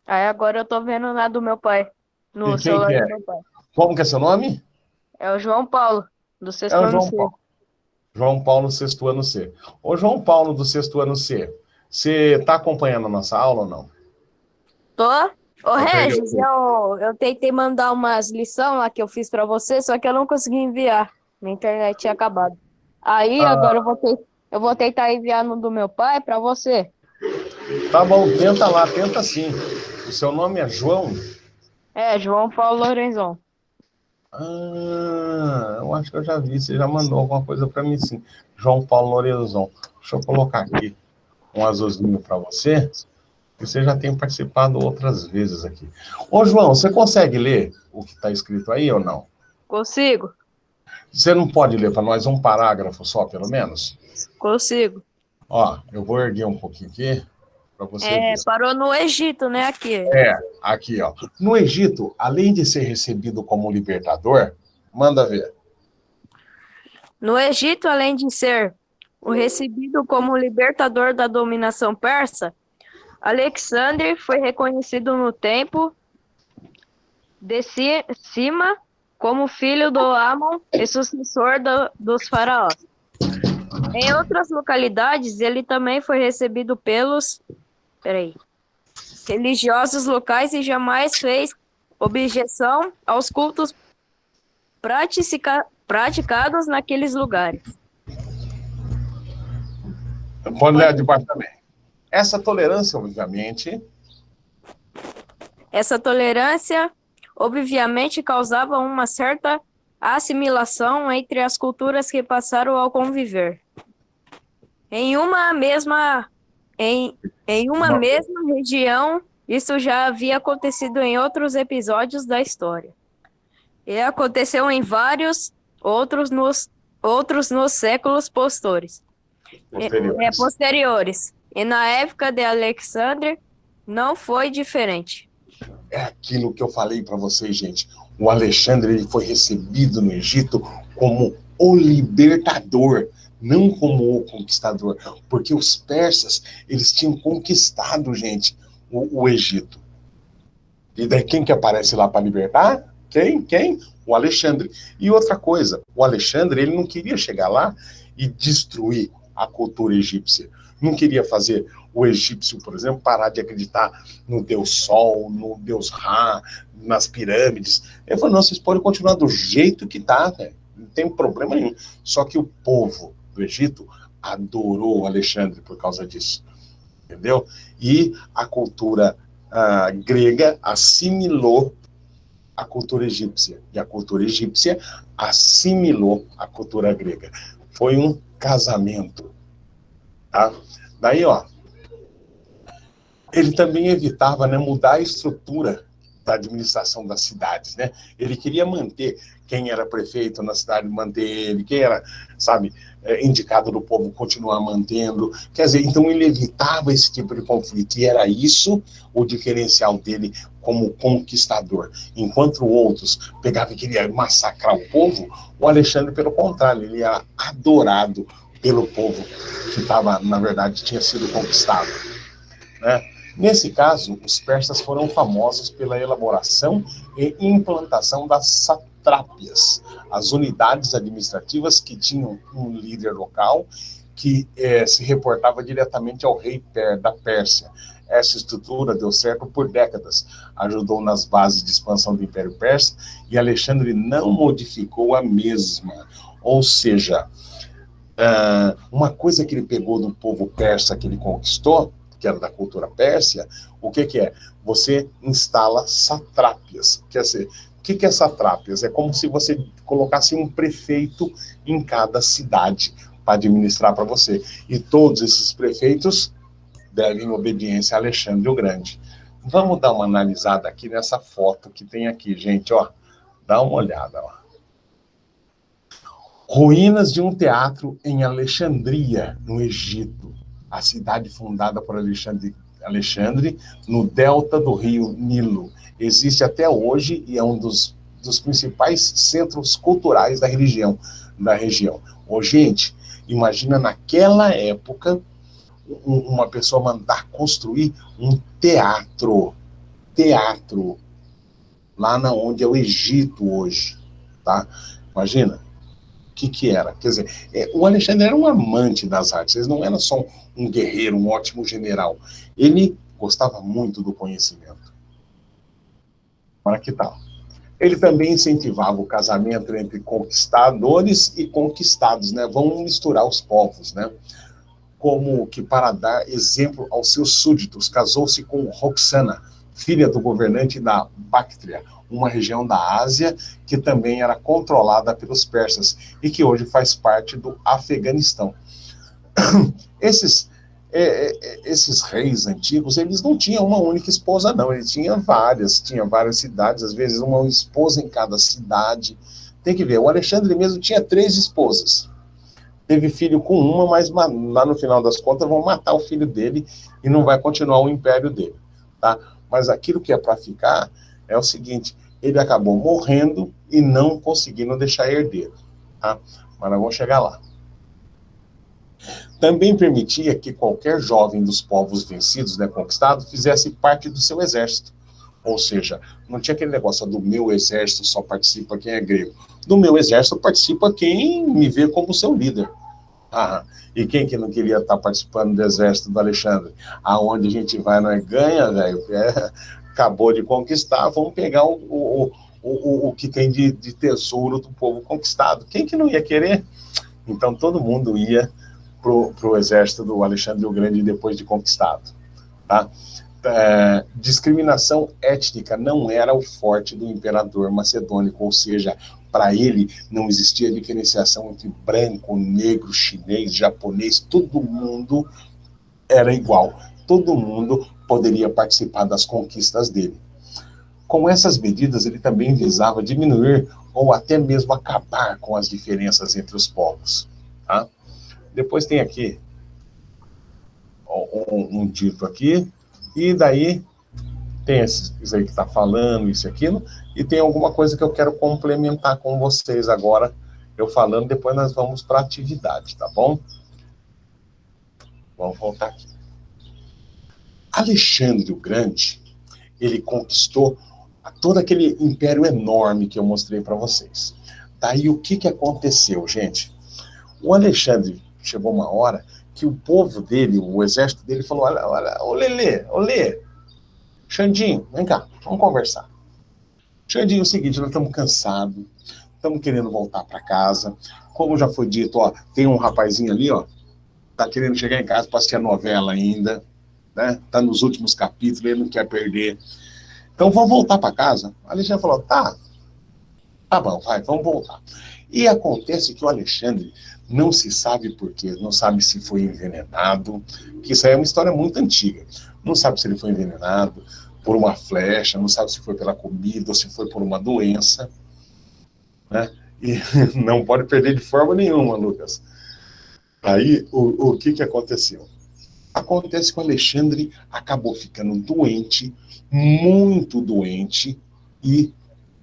Speaker 4: agora eu tô vendo na do meu pai.
Speaker 1: E
Speaker 4: No
Speaker 1: quem
Speaker 4: celular
Speaker 1: que é?
Speaker 4: do meu pai.
Speaker 1: Como que é seu nome?
Speaker 4: É o João Paulo, do
Speaker 1: É
Speaker 4: sexto
Speaker 1: o
Speaker 4: ano
Speaker 1: João
Speaker 4: C.
Speaker 1: Paulo. João Paulo, sexto ano C. Ô, João Paulo, do sexto ano C, você tá acompanhando a nossa aula ou não?
Speaker 4: Tô? Ô
Speaker 1: Eu peguei
Speaker 4: Regis, eu tentei mandar umas lições lá que eu fiz pra você, só que eu não consegui enviar. Minha internet tinha acabado. Aí agora eu vou tentar enviar no do meu pai pra você.
Speaker 1: Tá bom, tenta lá, tenta sim. O seu nome é João?
Speaker 4: É, João Paulo Lorenzon.
Speaker 1: Eu acho que eu já vi. Você já mandou alguma coisa para mim, sim. João Paulo Lorenzon. Deixa eu colocar aqui um azulzinho para você. Você já tem participado outras vezes aqui. Ô, João, você consegue ler o que está escrito aí ou não?
Speaker 4: Consigo?
Speaker 1: Você não pode ler para nós um parágrafo só, pelo menos?
Speaker 4: Consigo.
Speaker 1: Ó, eu vou erguer um pouquinho aqui para você ver.
Speaker 4: Parou no Egito, né, aqui.
Speaker 1: Aqui, ó. No Egito, além de ser recebido como libertador, manda ver.
Speaker 4: No Egito, além de ser o recebido como libertador da dominação persa, Alexandre foi reconhecido no tempo de cima como filho do Amon e sucessor dos faraós. Em outras localidades, ele também foi recebido pelos religiosos locais e jamais fez objeção aos cultos praticados naqueles lugares.
Speaker 1: Pode ler de baixo também. Essa tolerância, obviamente, causava uma certa assimilação entre as culturas que passaram a conviver. Em uma mesma região, isso já havia acontecido em outros episódios da história. E aconteceu em vários outros nos séculos posteriores. E na época de Alexandre, não foi diferente. É aquilo que eu falei para vocês, gente. O Alexandre ele foi recebido no Egito como o libertador, não como o conquistador, porque os persas, eles tinham conquistado, gente, o Egito. E daí quem que aparece lá para libertar? Quem? O Alexandre. E outra coisa, o Alexandre, ele não queria chegar lá e destruir a cultura egípcia. Não queria fazer o egípcio, por exemplo, parar de acreditar no Deus Sol, no Deus Ra, nas pirâmides. Ele falou, não, vocês podem continuar do jeito que tá, né? Não tem problema nenhum. Só que o povo do Egito adorou o Alexandre por causa disso. Entendeu? E a cultura grega assimilou a cultura egípcia. E a cultura egípcia assimilou a cultura grega. Foi um casamento. Tá? Daí, ó, ele também evitava, né, mudar a estrutura da administração das cidades, né? Ele queria manter quem era prefeito na cidade, manter ele, quem era, sabe, indicado do povo, continuar mantendo. Quer dizer, então ele evitava esse tipo de conflito, e era isso o diferencial dele como conquistador. Enquanto outros pegavam e queriam massacrar o povo, o Alexandre, pelo contrário, ele era adorado pelo povo que estava, na verdade, tinha sido conquistado, né? Nesse caso, os persas foram famosos pela elaboração e implantação das satrápias, as unidades administrativas que tinham um líder local que se reportava diretamente ao rei da Pérsia. Essa estrutura deu certo por décadas, ajudou nas bases de expansão do Império Persa, e Alexandre não modificou a mesma. Ou seja, uma coisa que ele pegou do povo persa que ele conquistou, que era da cultura pérsia, o que é? Você instala satrápias. Quer dizer, o que é satrápias? É como se você colocasse um prefeito em cada cidade para administrar para você. E todos esses prefeitos devem obediência a Alexandre o Grande. Vamos dar uma analisada aqui nessa foto que tem aqui, gente, ó. Dá uma olhada, ó. Ruínas de um teatro em Alexandria, no Egito. A cidade fundada por Alexandre, no delta do rio Nilo. Existe até hoje e é um dos principais centros culturais da região. Ô, gente, imagina naquela época uma pessoa mandar construir um teatro, lá onde é o Egito hoje, tá? Imagina. O que era? Quer dizer, o Alexandre era um amante das artes, ele não era só um guerreiro, um ótimo general. Ele gostava muito do conhecimento. Olha que tal. Ele também incentivava o casamento entre conquistadores e conquistados, né? Vamos misturar os povos, né? Como que para dar exemplo aos seus súditos, casou-se com Roxana, filha do governante da Bactria, uma região da Ásia que também era controlada pelos persas e que hoje faz parte do Afeganistão. Esses reis antigos, eles não tinham uma única esposa, não. Eles tinham várias cidades, às vezes uma esposa em cada cidade. Tem que ver, o Alexandre mesmo tinha 3 esposas. Teve filho com uma, mas lá no final das contas vão matar o filho dele e não vai continuar o império dele, tá? Mas aquilo que é para ficar é o seguinte, ele acabou morrendo e não conseguindo deixar herdeiro, tá? Mas nós vamos chegar lá. Também permitia que qualquer jovem dos povos vencidos, né, conquistados, fizesse parte do seu exército. Ou seja, não tinha aquele negócio do meu exército só participa quem é grego. Do meu exército participa quem me vê como seu líder. Ah, e quem que não queria estar participando do exército do Alexandre? Aonde a gente vai, nós ganha, velho. Acabou de conquistar, vamos pegar o que tem de tesouro do povo conquistado. Quem que não ia querer? Então todo mundo ia pro exército do Alexandre o Grande depois de conquistado, tá? Discriminação étnica não era o forte do imperador macedônico, ou seja, para ele não existia diferenciação entre branco, negro, chinês, japonês, todo mundo era igual, todo mundo poderia participar das conquistas dele. Com essas medidas, ele também visava diminuir ou até mesmo acabar com as diferenças entre os povos, tá? Depois tem aqui um dito aqui, e daí tem isso aí que está falando, isso e aquilo, e tem alguma coisa que eu quero complementar com vocês agora, eu falando, depois nós vamos para a atividade, tá bom? Vamos voltar aqui. Alexandre o Grande, ele conquistou todo aquele império enorme que eu mostrei para vocês. Daí o que aconteceu, gente? O Alexandre chegou uma hora que o povo dele, o exército dele, falou: olha, ô Lelê, Xandinho, vem cá, vamos conversar. Xandinho, é o seguinte, nós estamos cansados, estamos querendo voltar para casa. Como já foi dito, ó, tem um rapazinho ali, ó, tá querendo chegar em casa para assistir a novela ainda, né? Tá nos últimos capítulos, ele não quer perder. Então vamos voltar para casa. A Alexandre falou: tá bom, vai, vamos voltar. E acontece que o Alexandre não se sabe por quê, não sabe se foi envenenado, que isso aí é uma história muito antiga. Não sabe se ele foi envenenado por uma flecha, não sabe se foi pela comida ou se foi por uma doença, né? E não pode perder de forma nenhuma, Lucas. Aí, o que aconteceu? Acontece que o Alexandre acabou ficando doente, muito doente, e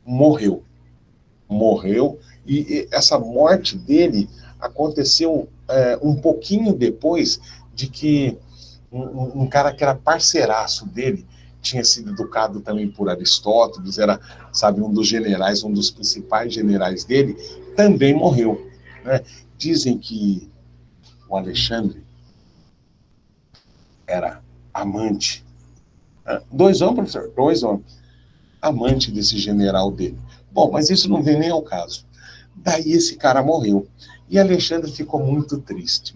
Speaker 1: morreu. E essa morte dele aconteceu um pouquinho depois de que um cara que era parceiraço dele, tinha sido educado também por Aristóteles, era, sabe, um dos generais, um dos principais generais dele, também morreu, né? Dizem que o Alexandre era amante, né? 2 homens, professor, 2 homens, amante desse general dele. Bom, mas isso não vem nem ao caso. Daí esse cara morreu. E Alexandre ficou muito triste,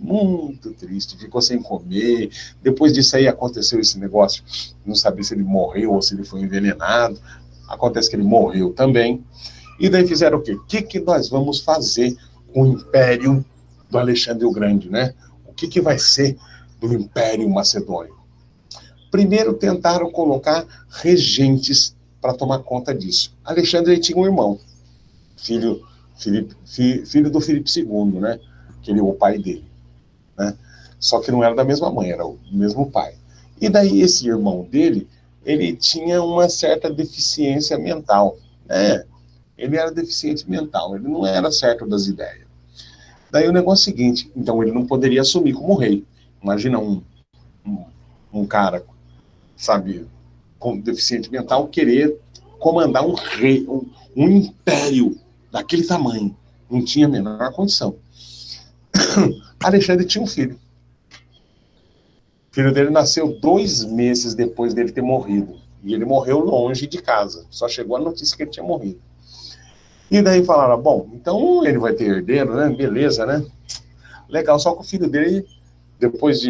Speaker 1: ficou sem comer. Depois disso aí aconteceu esse negócio, não sabia se ele morreu ou se ele foi envenenado. Acontece que ele morreu também. E daí fizeram o quê? O que nós vamos fazer com o império do Alexandre o Grande, né? O que vai ser do Império Macedônico? Primeiro tentaram colocar regentes para tomar conta disso. Alexandre tinha um irmão, filho do Filipe II, né? Que ele é o pai dele, né? Só que não era da mesma mãe, era o mesmo pai. E daí esse irmão dele, ele tinha uma certa deficiência mental, né? Ele era deficiente mental, ele não era certo das ideias. Daí o negócio é o seguinte, então ele não poderia assumir como rei. Imagina um cara, sabe, com deficiente mental querer comandar um rei, um império daquele tamanho. Não tinha a menor condição. Alexandre tinha um filho. O filho dele nasceu 2 meses depois dele ter morrido. E ele morreu longe de casa. Só chegou a notícia que ele tinha morrido. E daí falaram: bom, então ele vai ter herdeiro, né? Beleza, né? Legal, só que o filho dele, depois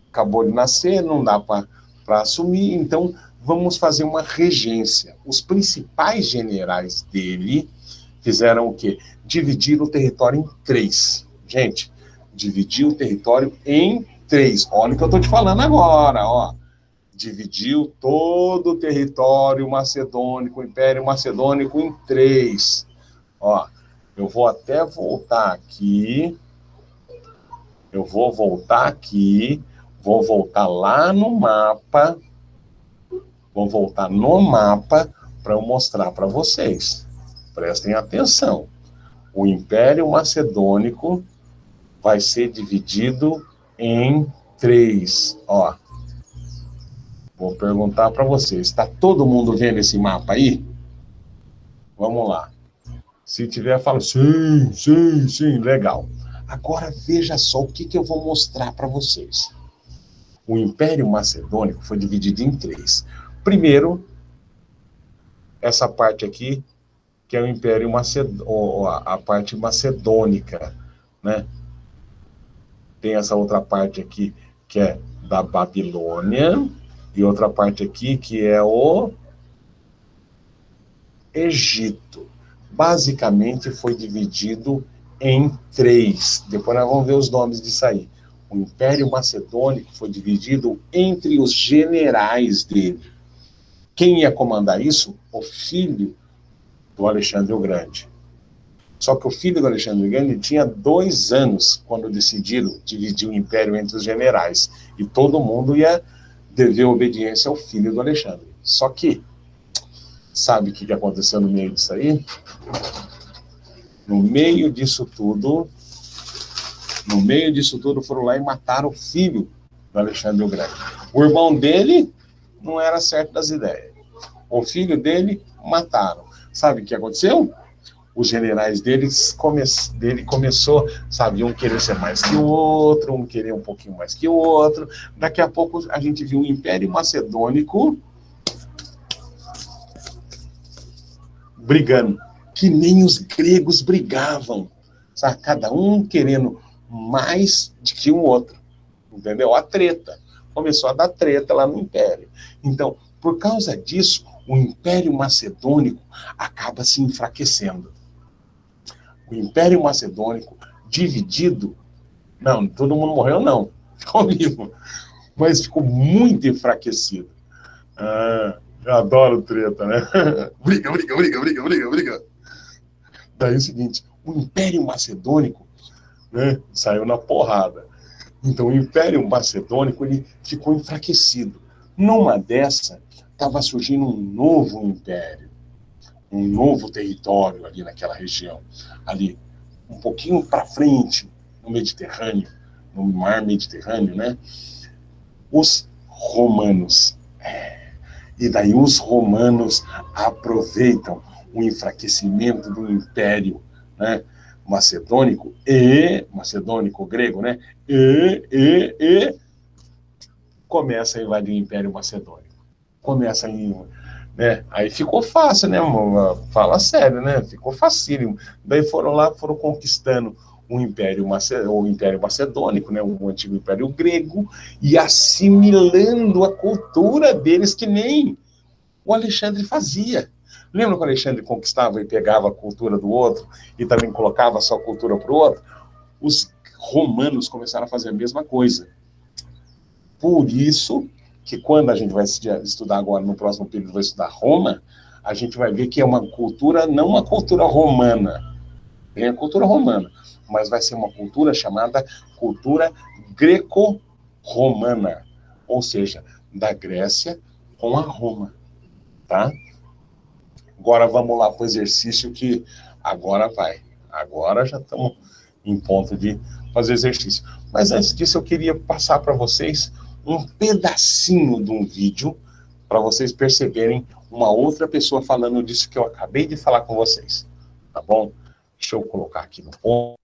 Speaker 1: acabou de nascer, não dá para assumir, então vamos fazer uma regência. Os principais generais dele fizeram o quê? Dividir o território em 3. Gente, dividir o território em 3. Olha o que eu estou te falando agora, ó. Dividiu todo o território macedônico, o Império Macedônico, em 3. Ó, eu vou até voltar aqui. Vou voltar lá no mapa. Vou voltar no mapa para eu mostrar para vocês. Prestem atenção. O Império Macedônico vai ser dividido em 3. Ó, vou perguntar para vocês. Está todo mundo vendo esse mapa aí? Vamos lá. Se tiver, fala sim, sim, sim, legal. Agora veja só o que eu vou mostrar para vocês. O Império Macedônico foi dividido em 3. Primeiro, essa parte aqui, que é o Império Macedônico, a parte macedônica, né? Tem essa outra parte aqui, que é da Babilônia, e outra parte aqui, que é o Egito. Basicamente, foi dividido em 3. Depois nós vamos ver os nomes disso aí. O Império Macedônico foi dividido entre os generais dele. Quem ia comandar isso? O filho do Alexandre o Grande. Só que o filho do Alexandre o Grande tinha 2 anos quando decidiram dividir o império entre os generais. E todo mundo ia dever obediência ao filho do Alexandre. Só que, sabe o que aconteceu no meio disso aí? No meio disso tudo, foram lá e mataram o filho do Alexandre o Grande. O irmão dele não era certo das ideias. O filho dele mataram. Sabe o que aconteceu? Os generais dele começou, sabe, um querer ser mais que o outro, um querer um pouquinho mais que o outro. Daqui a pouco a gente viu um Império Macedônico brigando, que nem os gregos brigavam, sabe? Cada um querendo mais do que o outro, entendeu? A treta. Começou a dar treta lá no Império. Então, por causa disso, o Império Macedônico acaba se enfraquecendo. O Império Macedônico dividido, não, todo mundo morreu, não, ficou vivo, mas ficou muito enfraquecido. Eu adoro treta, né? Briga. Daí é o seguinte, o Império Macedônico, né, saiu na porrada. Então o Império Macedônico ele ficou enfraquecido. Numa dessa, estava surgindo um novo império, um novo território ali naquela região, ali um pouquinho para frente, no Mediterrâneo, no mar Mediterrâneo, né? Os romanos. E daí os romanos aproveitam o enfraquecimento do império, né, macedônico grego, né? E começa a invadir o Império Macedônico. Começa a né? Aí ficou fácil, né? Fala sério, né? Ficou facílimo. Daí foram conquistando o Império Macedônico, né? O antigo Império Grego, e assimilando a cultura deles que nem o Alexandre fazia. Lembra que o Alexandre conquistava e pegava a cultura do outro e também colocava a sua cultura para o outro? Os romanos começaram a fazer a mesma coisa. Por isso que quando a gente vai estudar agora, no próximo período, vai estudar Roma, a gente vai ver que é uma cultura, não uma cultura romana, é a cultura romana, mas vai ser uma cultura chamada cultura greco-romana, ou seja, da Grécia com a Roma, tá? Agora vamos lá para o exercício que agora vai. Agora já estamos em ponto de fazer exercício. Mas antes disso eu queria passar para vocês um pedacinho de um vídeo para vocês perceberem uma outra pessoa falando disso que eu acabei de falar com vocês, tá bom? Deixa eu colocar aqui no ponto.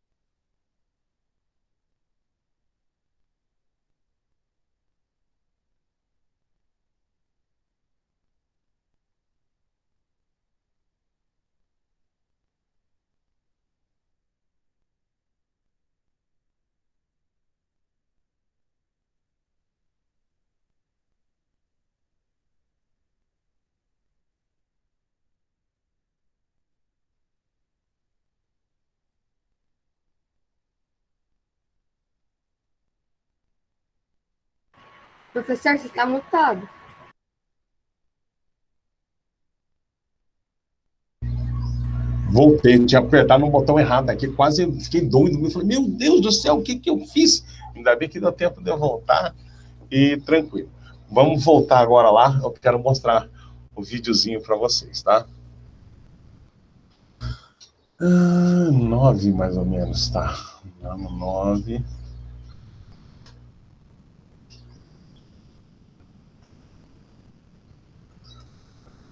Speaker 3: Professor, você está mutado.
Speaker 1: Voltei, tinha apertado no botão errado aqui, quase fiquei doido. Eu falei, meu Deus do céu, o que eu fiz? Ainda bem que deu tempo de eu voltar e tranquilo. Vamos voltar agora lá, eu quero mostrar o videozinho para vocês, tá? 9 mais ou menos, tá? Ano 9.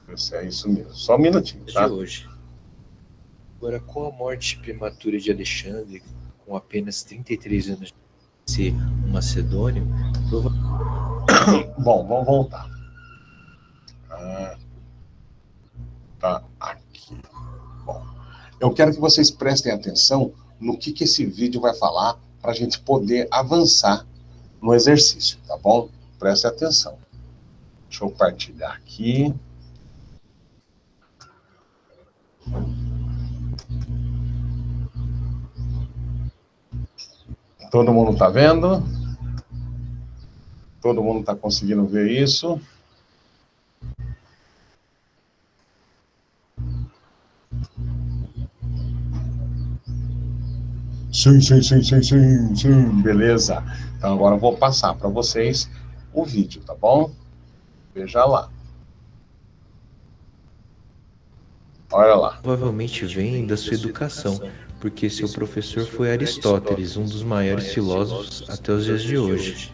Speaker 1: Esse é isso mesmo. Só um minutinho,
Speaker 5: De
Speaker 1: tá?
Speaker 5: hoje. Agora, com a morte prematura de Alexandre, com apenas 33 anos de ser um macedônio,
Speaker 1: Bom, vamos voltar. Tá aqui. Bom, eu quero que vocês prestem atenção no que esse vídeo vai falar para a gente poder avançar no exercício, tá bom? Prestem atenção. Deixa eu partilhar aqui. Todo mundo está vendo? Todo mundo está conseguindo ver isso? Sim. Beleza. Então agora eu vou passar para vocês o vídeo, tá bom? Veja lá. Olha lá.
Speaker 5: provavelmente vem da sua educação, porque seu professor foi Aristóteles, um dos maiores filósofos até os dias de hoje.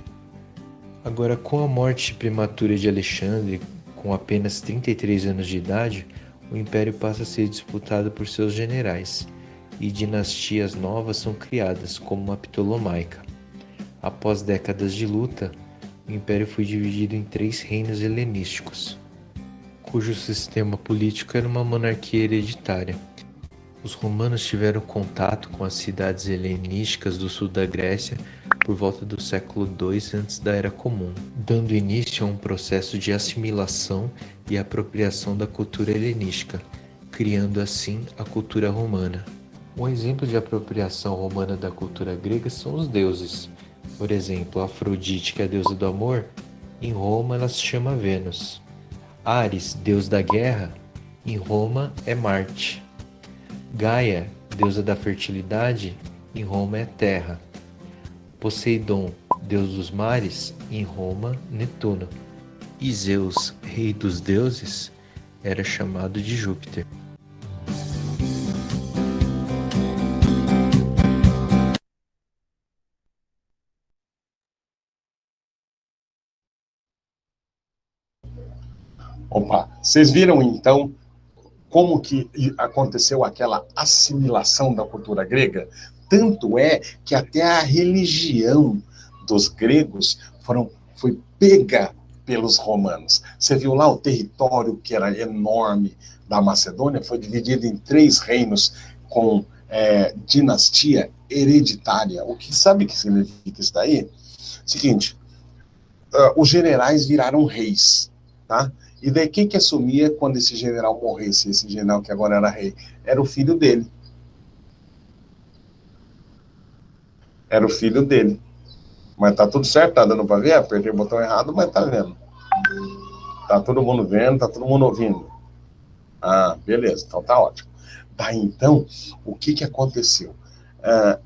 Speaker 5: Agora, com a morte prematura de Alexandre, com apenas 33 anos de idade, o império passa a ser disputado por seus generais, e dinastias novas são criadas, como a Ptolomaica. Após décadas de luta, o império foi dividido em 3 reinos helenísticos, cujo sistema político era uma monarquia hereditária. Os romanos tiveram contato com as cidades helenísticas do sul da Grécia por volta do século II antes da Era Comum, dando início a um processo de assimilação e apropriação da cultura helenística, criando assim a cultura romana. Um exemplo de apropriação romana da cultura grega são os deuses. Por exemplo, Afrodite, que é a deusa do amor, em Roma ela se chama Vênus. Ares, deus da guerra, em Roma é Marte. Gaia, deusa da fertilidade, em Roma é Terra. Poseidon, deus dos mares, em Roma, Netuno. E Zeus, rei dos deuses, era chamado de Júpiter.
Speaker 1: Opa, vocês viram então como que aconteceu aquela assimilação da cultura grega? Tanto é que até a religião dos gregos foi pega pelos romanos. Você viu lá o território que era enorme da Macedônia, foi dividido em 3 reinos com dinastia hereditária. O que sabe que significa isso daí? Seguinte, os generais viraram reis, tá? E daí quem que assumia quando esse general morresse, esse general que agora era rei? Era o filho dele. Era o filho dele. Mas tá tudo certo, tá dando para ver? Apertei o botão errado, mas tá vendo. Tá todo mundo vendo, tá todo mundo ouvindo. Ah, beleza, então tá ótimo. Daí então, o que aconteceu?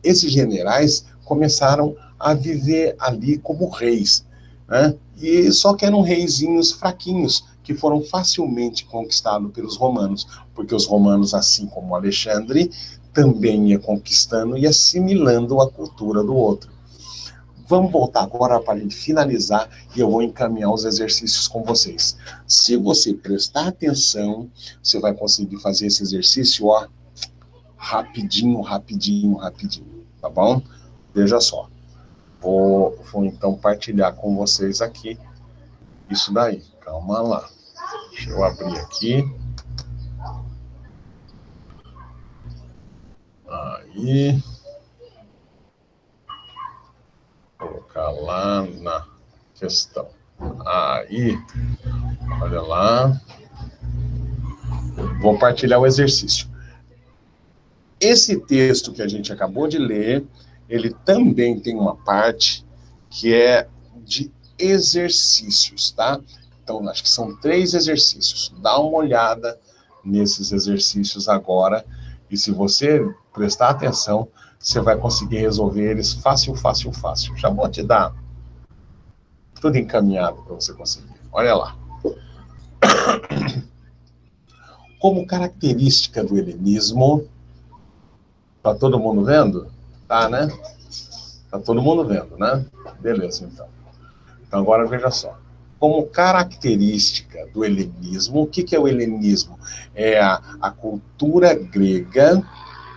Speaker 1: Esses generais começaram a viver ali como reis, né? E só que eram reizinhos fraquinhos, que foram facilmente conquistados pelos romanos, porque os romanos, assim como Alexandre, também ia conquistando e assimilando a cultura do outro. Vamos voltar agora para a gente finalizar e eu vou encaminhar os exercícios com vocês. Se você prestar atenção, você vai conseguir fazer esse exercício, ó, rapidinho, tá bom? Veja só. Vou então partilhar com vocês aqui isso daí. Calma lá. Deixa eu abrir aqui. Aí. Colocar lá na questão. Aí. Olha lá. Vou partilhar o exercício. Esse texto que a gente acabou de ler, ele também tem uma parte que é de exercícios, tá? Então, acho que são 3 exercícios. Dá uma olhada nesses exercícios agora, e se você prestar atenção, você vai conseguir resolver eles fácil. Já vou te dar tudo encaminhado para você conseguir. Olha lá. Como característica do helenismo, tá todo mundo vendo? Tá, né? Tá todo mundo vendo, né? Beleza, então. Então, agora veja só. Como característica do helenismo, o que é o helenismo? É a cultura grega,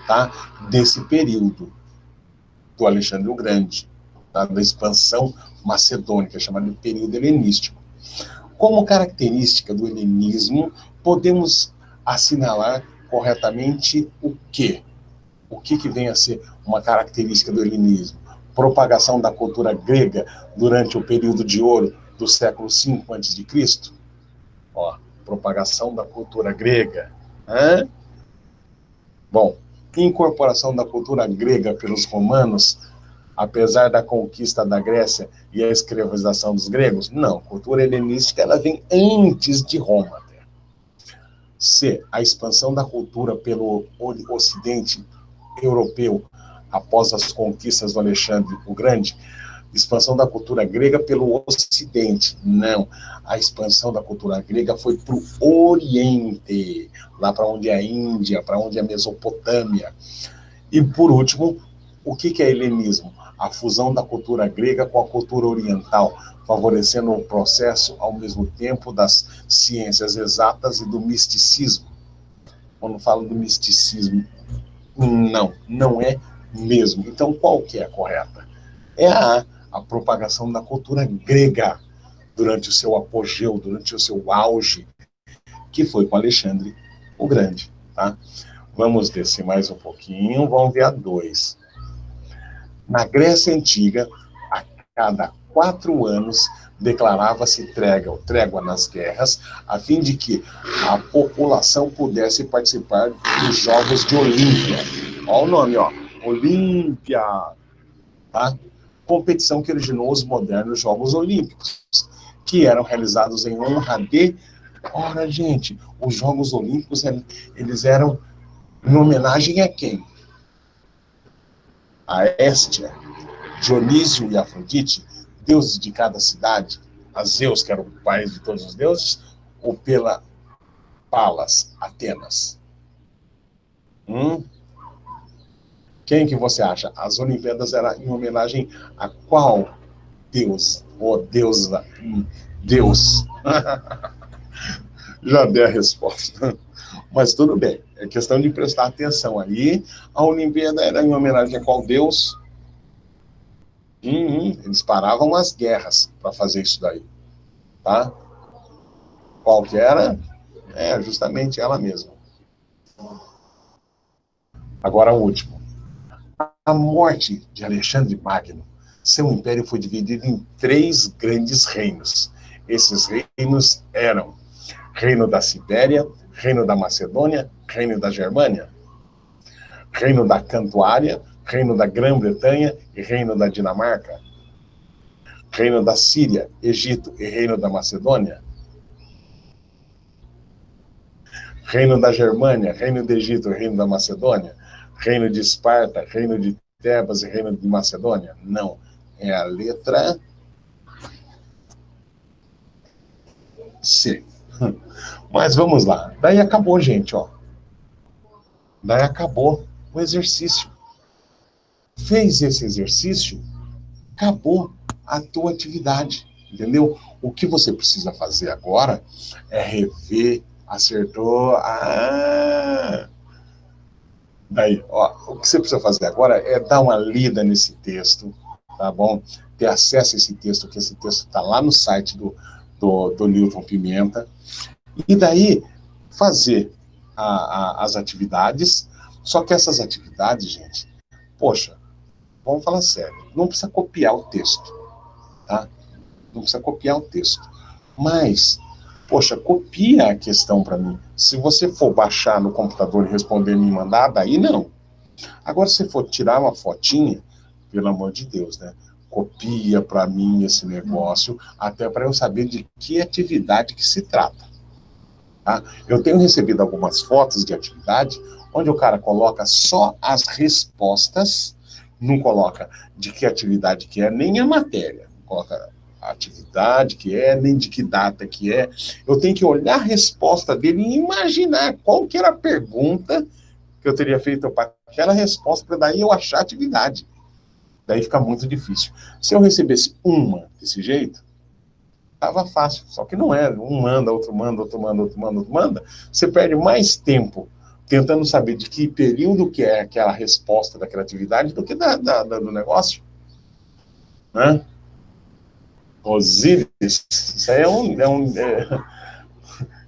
Speaker 1: tá? Desse período do Alexandre o Grande, tá? Da expansão macedônica, chamada de período helenístico. Como característica do helenismo, podemos assinalar corretamente o quê? O que vem a ser uma característica do helenismo? Propagação da cultura grega durante o período de ouro do século V a.C. Ó, propagação da cultura grega. Hã? Bom, incorporação da cultura grega pelos romanos, apesar da conquista da Grécia e a escravização dos gregos? Não, a cultura helenística ela vem antes de Roma. C, a expansão da cultura pelo Ocidente europeu após as conquistas do Alexandre o Grande, expansão da cultura grega pelo Ocidente. Não, a expansão da cultura grega foi para o Oriente, lá para onde é a Índia, para onde é a Mesopotâmia. E, por último, o que é helenismo? A fusão da cultura grega com a cultura oriental, favorecendo o processo, ao mesmo tempo, das ciências exatas e do misticismo. Quando falo do misticismo, não é mesmo. Então, qual que é a correta? É a propagação da cultura grega durante o seu apogeu, durante o seu auge, que foi com Alexandre o Grande, tá? Vamos descer mais um pouquinho, vamos ver a 2. Na Grécia Antiga, a cada 4 anos, declarava-se trégua nas guerras, a fim de que a população pudesse participar dos Jogos de Olímpia. Olha o nome, ó. Olímpia, tá? Competição que originou os modernos Jogos Olímpicos, que eram realizados em honra de... Ora, gente, os Jogos Olímpicos, eles eram em homenagem a quem? A Héstia, Dionísio e Afrodite, deuses de cada cidade, a Zeus, que era o pai de todos os deuses, ou pela Palas, Atenas? Quem que você acha? As Olimpíadas eram em homenagem a qual deus? Ou deusa? Deus. Já dei a resposta. Mas tudo bem, é questão de prestar atenção aí. A Olimpíada era em homenagem a qual deus? Eles paravam as guerras para fazer isso daí, tá? Qual que era? É justamente ela mesma. Agora o último. A morte de Alexandre Magno, seu império foi dividido em 3 grandes reinos. Esses reinos eram Reino da Sibéria, Reino da Macedônia, Reino da Germânia, Reino da Cantuária, Reino da Grã-Bretanha e Reino da Dinamarca, Reino da Síria, Egito e Reino da Macedônia, Reino da Germânia, Reino do Egito e Reino da Macedônia, Reino de Esparta, Reino de Tebas e Reino de Macedônia? Não, é a letra C. Mas vamos lá. Daí acabou, gente, ó. Daí acabou o exercício. Fez esse exercício, acabou a tua atividade, entendeu? O que você precisa fazer agora é rever, acertou, Daí, ó, o que você precisa fazer agora é dar uma lida nesse texto, tá bom? Ter acesso a esse texto, que esse texto está lá no site do Newton Pimenta, e daí fazer as atividades, só que essas atividades, gente, poxa, vamos falar sério, não precisa copiar o texto, tá? Não precisa copiar o texto, mas, poxa, copia a questão para mim. Se você for baixar no computador e responder e me mandar, daí não. Agora, se for tirar uma fotinha, pelo amor de Deus, né? Copia para mim esse negócio, até para eu saber de que atividade que se trata. Tá? Eu tenho recebido algumas fotos de atividade, onde o cara coloca só as respostas, não coloca de que atividade que é, nem a matéria. Coloca a atividade que é, nem de que data que é. Eu tenho que olhar a resposta dele e imaginar qual que era a pergunta que eu teria feito para aquela resposta para daí eu achar atividade. Daí fica muito difícil. Se eu recebesse uma desse jeito, tava fácil. Só que não é. Um manda, outro manda, outro manda, outro manda, outro manda. Você perde mais tempo tentando saber de que período que é aquela resposta daquela atividade do que do negócio. Né? Osíris, isso aí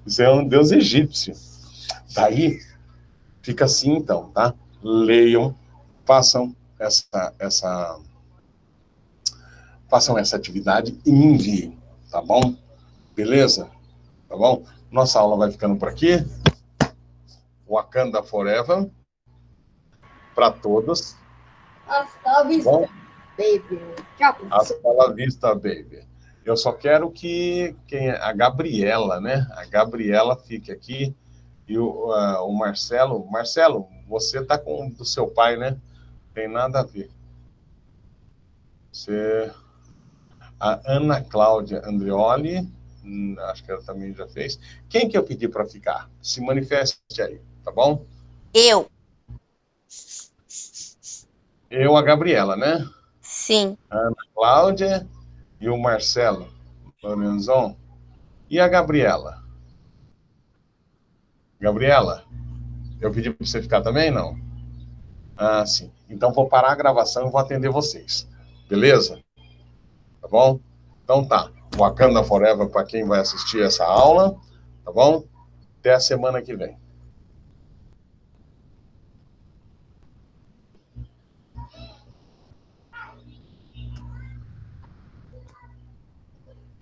Speaker 1: isso é um deus egípcio. Daí, fica assim então, tá? Leiam, façam essa atividade e me enviem, tá bom? Beleza? Tá bom? Nossa aula vai ficando por aqui. Wakanda Forever para todos.
Speaker 3: Hasta vista,
Speaker 1: Bom?
Speaker 3: baby. Tchau, professor.
Speaker 1: Hasta la vista, baby. Eu só quero que a Gabriela, né? A Gabriela fique aqui e o Marcelo. Marcelo, você tá com do seu pai, né? Tem nada a ver. A Ana Cláudia Andreoli, acho que ela também já fez. Quem que eu pedi para ficar? Se manifeste aí, tá bom?
Speaker 6: Eu.
Speaker 1: Eu, a Gabriela, né?
Speaker 6: Sim.
Speaker 1: A Ana Cláudia e o Marcelo Lorenzon. E a Gabriela? Gabriela, eu pedi para você ficar também, não? Ah, sim. Então vou parar a gravação e vou atender vocês. Beleza? Tá bom? Então tá. Wakanda Forever para quem vai assistir essa aula. Tá bom? Até a semana que vem.